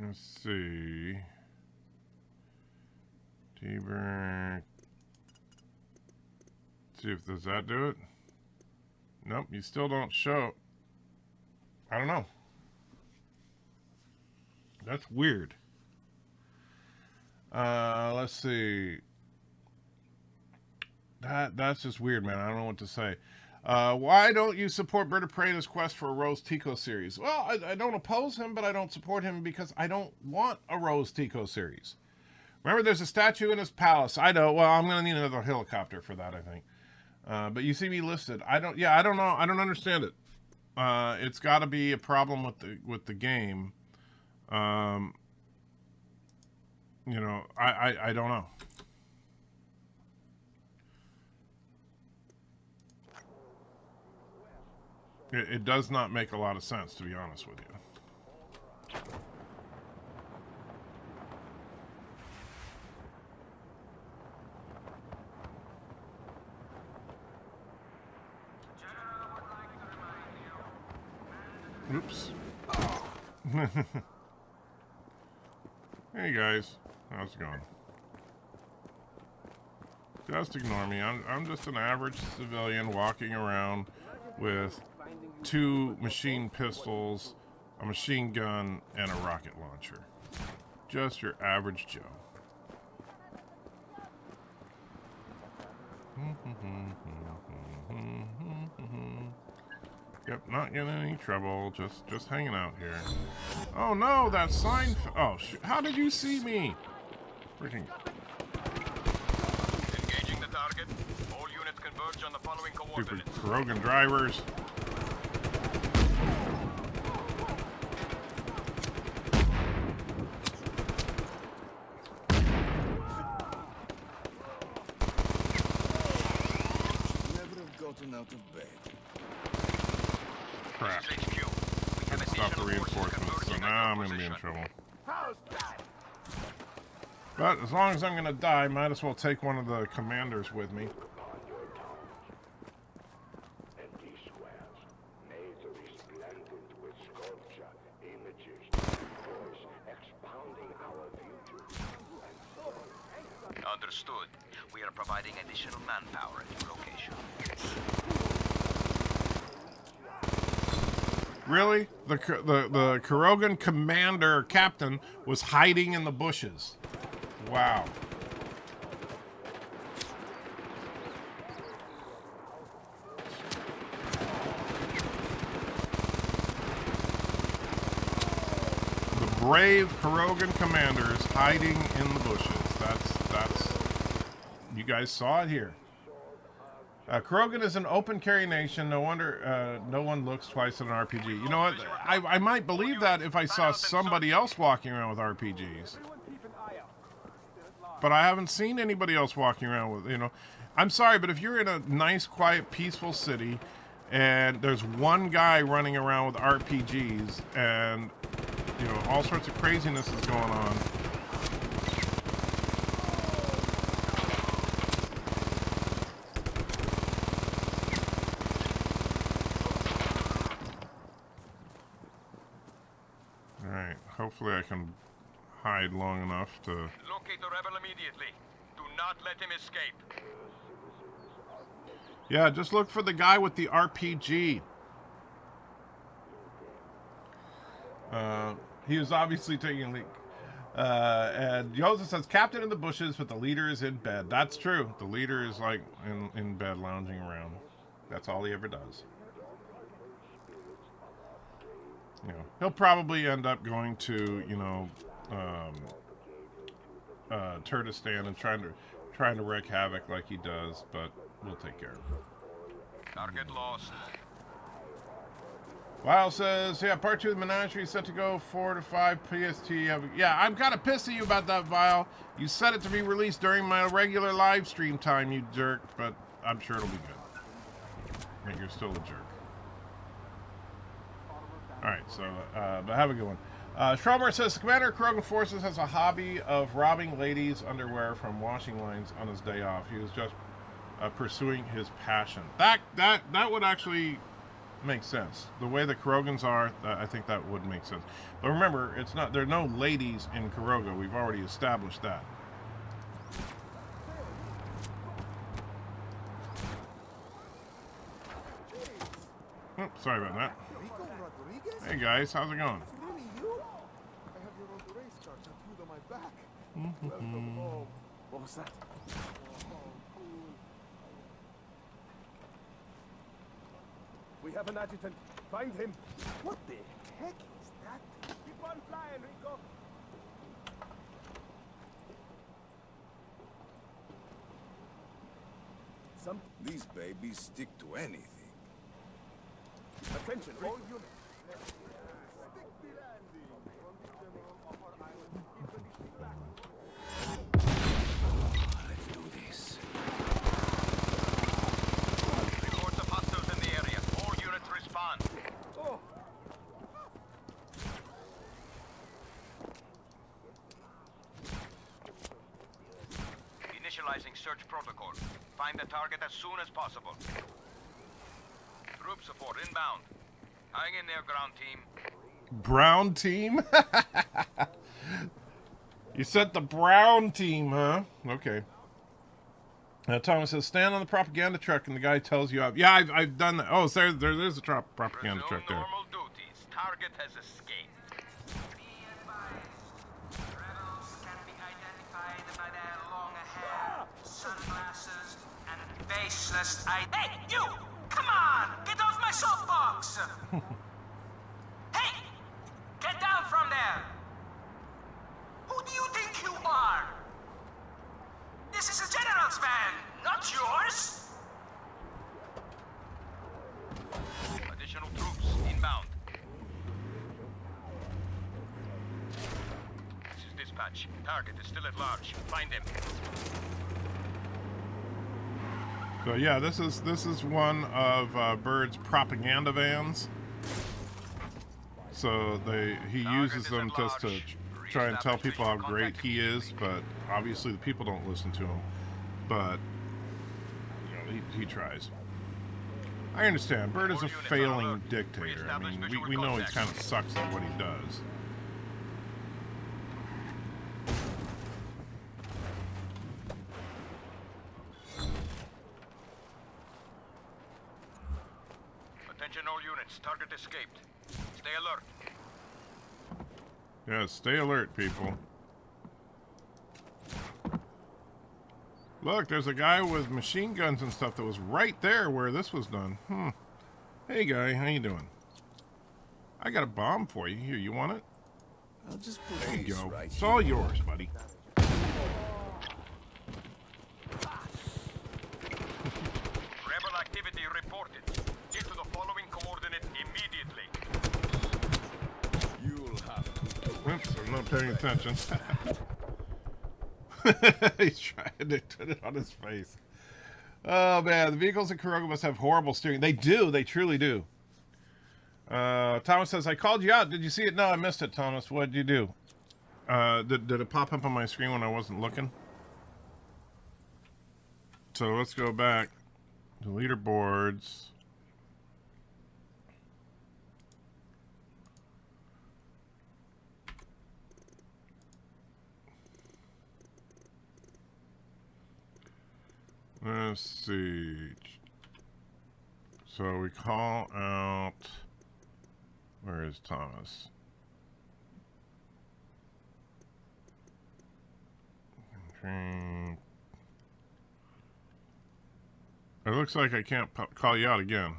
Let's see. T-Bird. See if does that do it? Nope, you still don't show. I don't know. That's weird. Let's see. That's just weird, man. I don't know what to say. Why don't you support Bird of Prey in his quest for a Rose Tico series? Well, I don't oppose him, but I don't support him because I don't want a Rose Tico series. Remember, there's a statue in his palace. I know. Well, I'm going to need another helicopter for that, I think. But you see me listed. I don't know. I don't understand it. It's got to be a problem with the game. You know, I don't know. It does not make a lot of sense, to be honest with you. Oops. Hey guys, how's it going? Just ignore me. I'm just an average civilian walking around with 2 machine pistols, a machine gun, and a rocket launcher. Just your average Joe. Yep, not getting any trouble. Just hanging out here. Oh no, that sign. Oh, how did you see me? Freaking. Engaging the target. All units converge on the following coordinates. Stupid Carogan drivers. Never have gotten out of bed. Crap. Stop the reinforcements, so now I'm gonna be in trouble. But as long as I'm gonna die, might as well take one of the commanders with me. Understood. We are providing additional manpower at your location. Really? The Carogan commander captain was hiding in the bushes. Wow. The brave Carogan commanders hiding in the bushes. That's you guys saw it here. Carogan is an open carry nation. No wonder no one looks twice at an RPG. You know what? I might believe that if I saw somebody else walking around with RPGs. But I haven't seen anybody else walking around with, you know. I'm sorry, but if you're in a nice, quiet, peaceful city and there's one guy running around with RPGs and, you know, all sorts of craziness is going on. Alright, hopefully I can hide long enough to... Locate the rebel immediately. Do not let him escape. Yeah, just look for the guy with the RPG. He was obviously taking a leak. And Joseph says, Captain in the bushes, but the leader is in bed. That's true. The leader is like in bed lounging around. That's all he ever does. You know, he'll probably end up going to, you know, Turkestan and trying to wreak havoc like he does, but we'll take care of it. Target lost. Lyle says, yeah, part 2 of the menagerie is set to go 4 to 5 PST. Yeah, I'm kind of pissed at you about that, Vile. You set it to be released during my regular live stream time, you jerk, but I'm sure it'll be good. I think you're still a jerk. Alright, so, but have a good one. Schromer says, Commander Carogan Forces has a hobby of robbing ladies' underwear from washing lines on his day off. He was just pursuing his passion. That would actually make sense. The way the Carogans are, I think that would make sense. But remember, it's not. There are no ladies in Caroga. We've already established that. Oh, sorry about that. Hey guys, how's it going? Really you? I have your old race car tattooed on my back. Welcome home. What was that? We have an adjutant. Find him. What the heck is that? Keep on flying, Rico. These babies stick to anything. Attention, all units. Let's do this. Reports of hostiles in the area. All units respond. Oh. Initializing search protocol. Find the target as soon as possible. Group support inbound. Hang in there, ground team. Brown team? You sent the brown team, huh? Okay. Thomas says, stand on the propaganda truck, and the guy tells you, yeah, I've done that. Oh, so there's a propaganda truck there. Normal duties. Target has escaped. Be advised, rebels can be identified by their long hair, sunglasses, and faceless Hey, you! Come on! Get off my soapbox! Hey! Get down from there! Who do you think you are? This is a general's van, not yours! Additional troops inbound. This is dispatch. Target is still at large. Find him. So yeah, this is one of Bird's propaganda vans. So he uses them just to try and tell people how great he is, but obviously the people don't listen to him. But you know, he tries. I understand. Bird is a failing dictator. I mean, we know he kind of sucks at what he does. Attention all units. Target escaped. Stay alert. Yeah, stay alert, people. Look, there's a guy with machine guns and stuff that was right there where this was done. Hey, guy, how you doing? I got a bomb for you. Here, you want it? I'll just put There you these go. right It's here. all yours, buddy. Rebel reported. Get to the following coordinate immediately. You'll have to. Oops, I'm not paying attention. He's trying to put it on his face. Oh man, the vehicles in Carogan must have horrible steering. They do, they truly do. Thomas says, I called you out. Did you see it? No, I missed it, Thomas. What did you do? Did it pop up on my screen when I wasn't looking? So let's go back to leaderboards. Let's see. So we call out. Where is Thomas? It looks like I can't call you out again.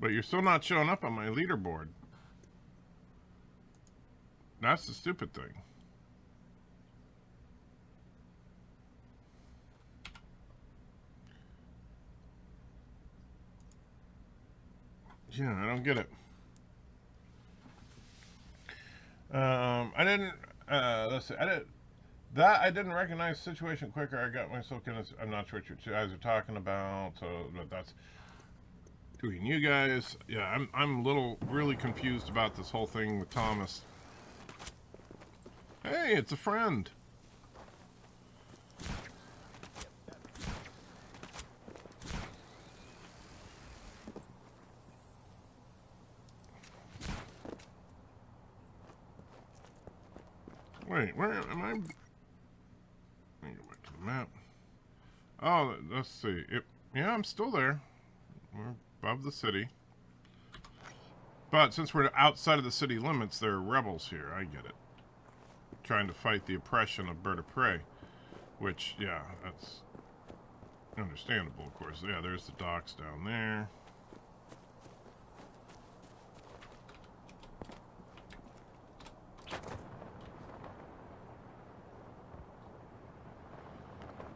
But you're still not showing up on my leaderboard. That's the stupid thing. Yeah, I don't get it. I didn't. Let's see. I didn't recognize the situation quicker. I got myself in. I'm not sure what you guys are talking about. So, but that's between you guys. Yeah, I'm a little really confused about this whole thing with Thomas. Hey, it's a friend. Wait, where am I? Let me go back to the map. Oh, let's see. Yeah, I'm still there. We're above the city. But since we're outside of the city limits, there are rebels here. I get it. Trying to fight the oppression of Bird of Prey. Which, yeah, that's understandable, of course. Yeah, there's the docks down there.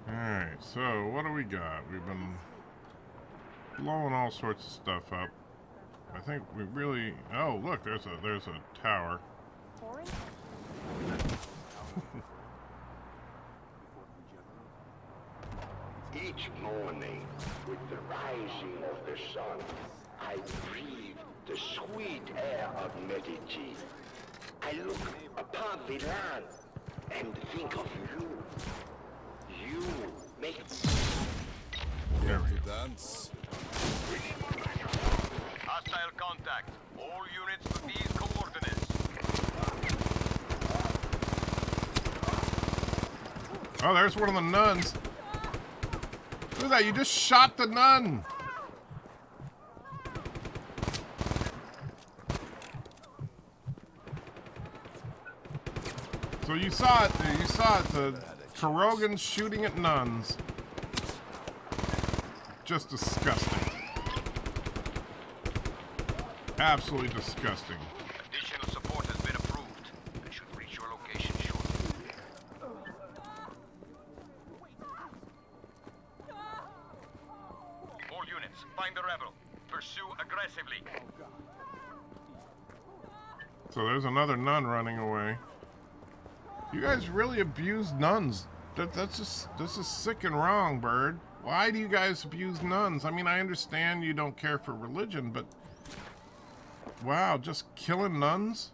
Alright, so what do we got? We've been blowing all sorts of stuff up. I think we really... Oh, look, there's a tower. Each morning, with the rising of the sun, I breathe the sweet air of Medici. I look upon the land and think of you. You make... There we go. Dance. Hostile contact. All units to these coordinates. Oh, there's one of the nuns. Look at that, you just shot the nun. So you saw it, the Carogan shooting at nuns. Just disgusting. Absolutely disgusting. Additional support has been approved. I should reach your location shortly. All units, find the rebel. Pursue aggressively. So there's another nun running away. You guys really abuse nuns. This is sick and wrong, Bird. Why do you guys abuse nuns? I mean, I understand you don't care for religion, but... Wow, just killing nuns?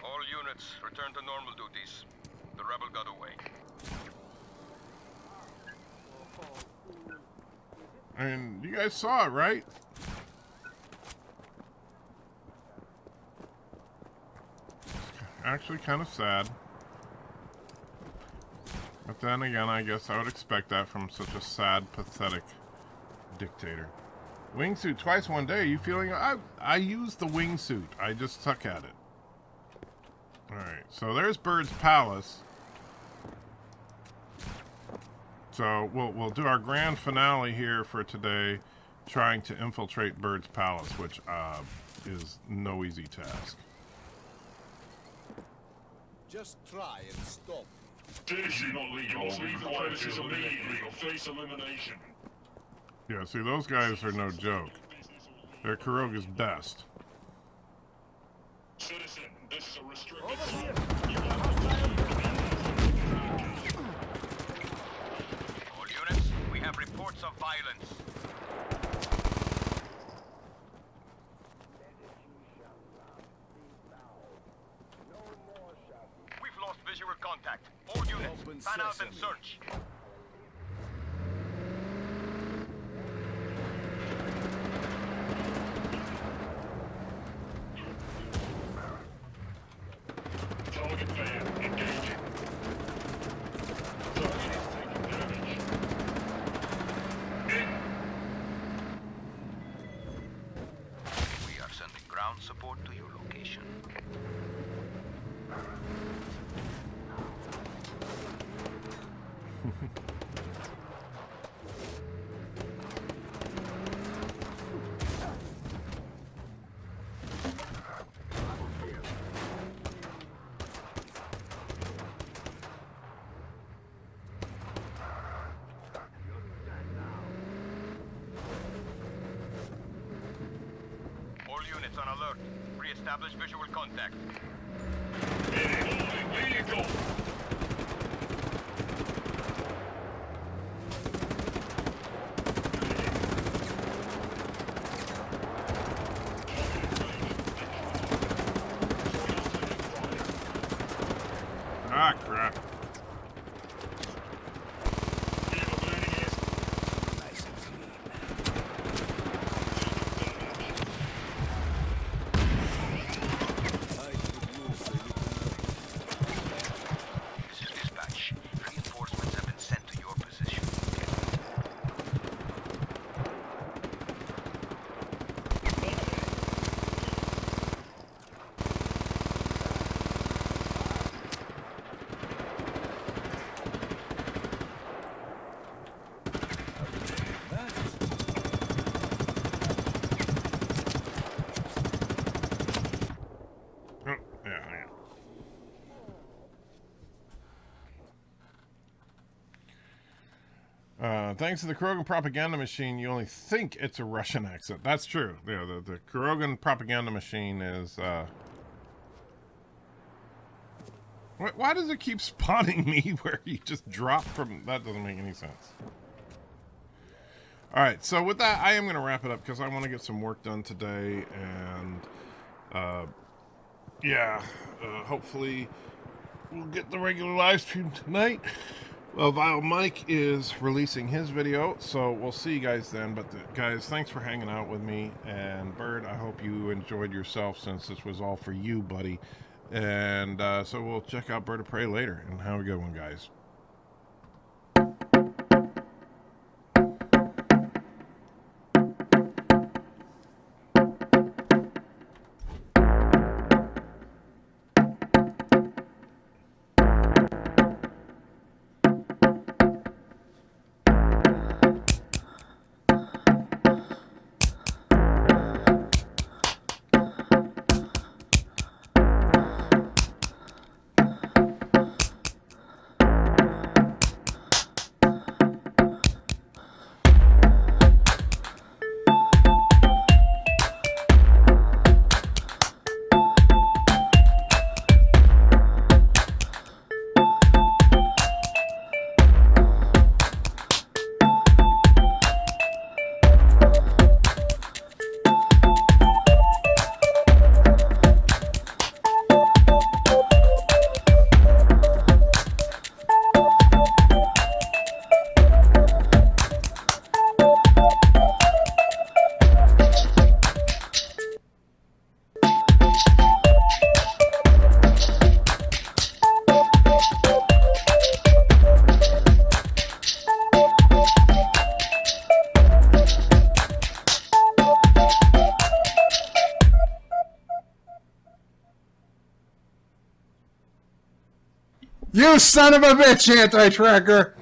All units, return to normal duties. The rebel got away. I mean, you guys saw it, right? Actually kind of sad. But then again, I guess I would expect that from such a sad, pathetic dictator. Wingsuit twice one day. You feeling... I used the wingsuit. I just suck at it. Alright, so there's Bird's Palace. So we'll do our grand finale here for today, trying to infiltrate Bird's Palace, which is no easy task. Just try and stop me. This is not legal. Leave the premises immediately or face elimination. Yeah, see, those guys are no joke. They're Caroga's best. Citizen, this is a restricted Over zone. here. All units, we have reports of violence. We've lost visual contact. All units, fan out and search. Target van, engaging. Target is taking damage. We are sending ground support to your location. All units on alert. Re-establish visual contact. Vehicle. Ah, crap. This is dispatch. Reinforcements have been sent to your position. Oh, yeah. Thanks to the Carogan propaganda machine, you only think it's a Russian accent. That's true. Yeah, the Carogan propaganda machine is, Why does it keep spawning me where you just drop from... That doesn't make any sense. Alright, so with that, I am going to wrap it up because I want to get some work done today. And, hopefully we'll get the regular live stream tonight. Well, Vile Mike is releasing his video, so we'll see you guys then. But guys, thanks for hanging out with me. And Bird, I hope you enjoyed yourself since this was all for you, buddy. And so we'll check out Bird of Prey later. And have a good one, guys. You son of a bitch, anti-tracker!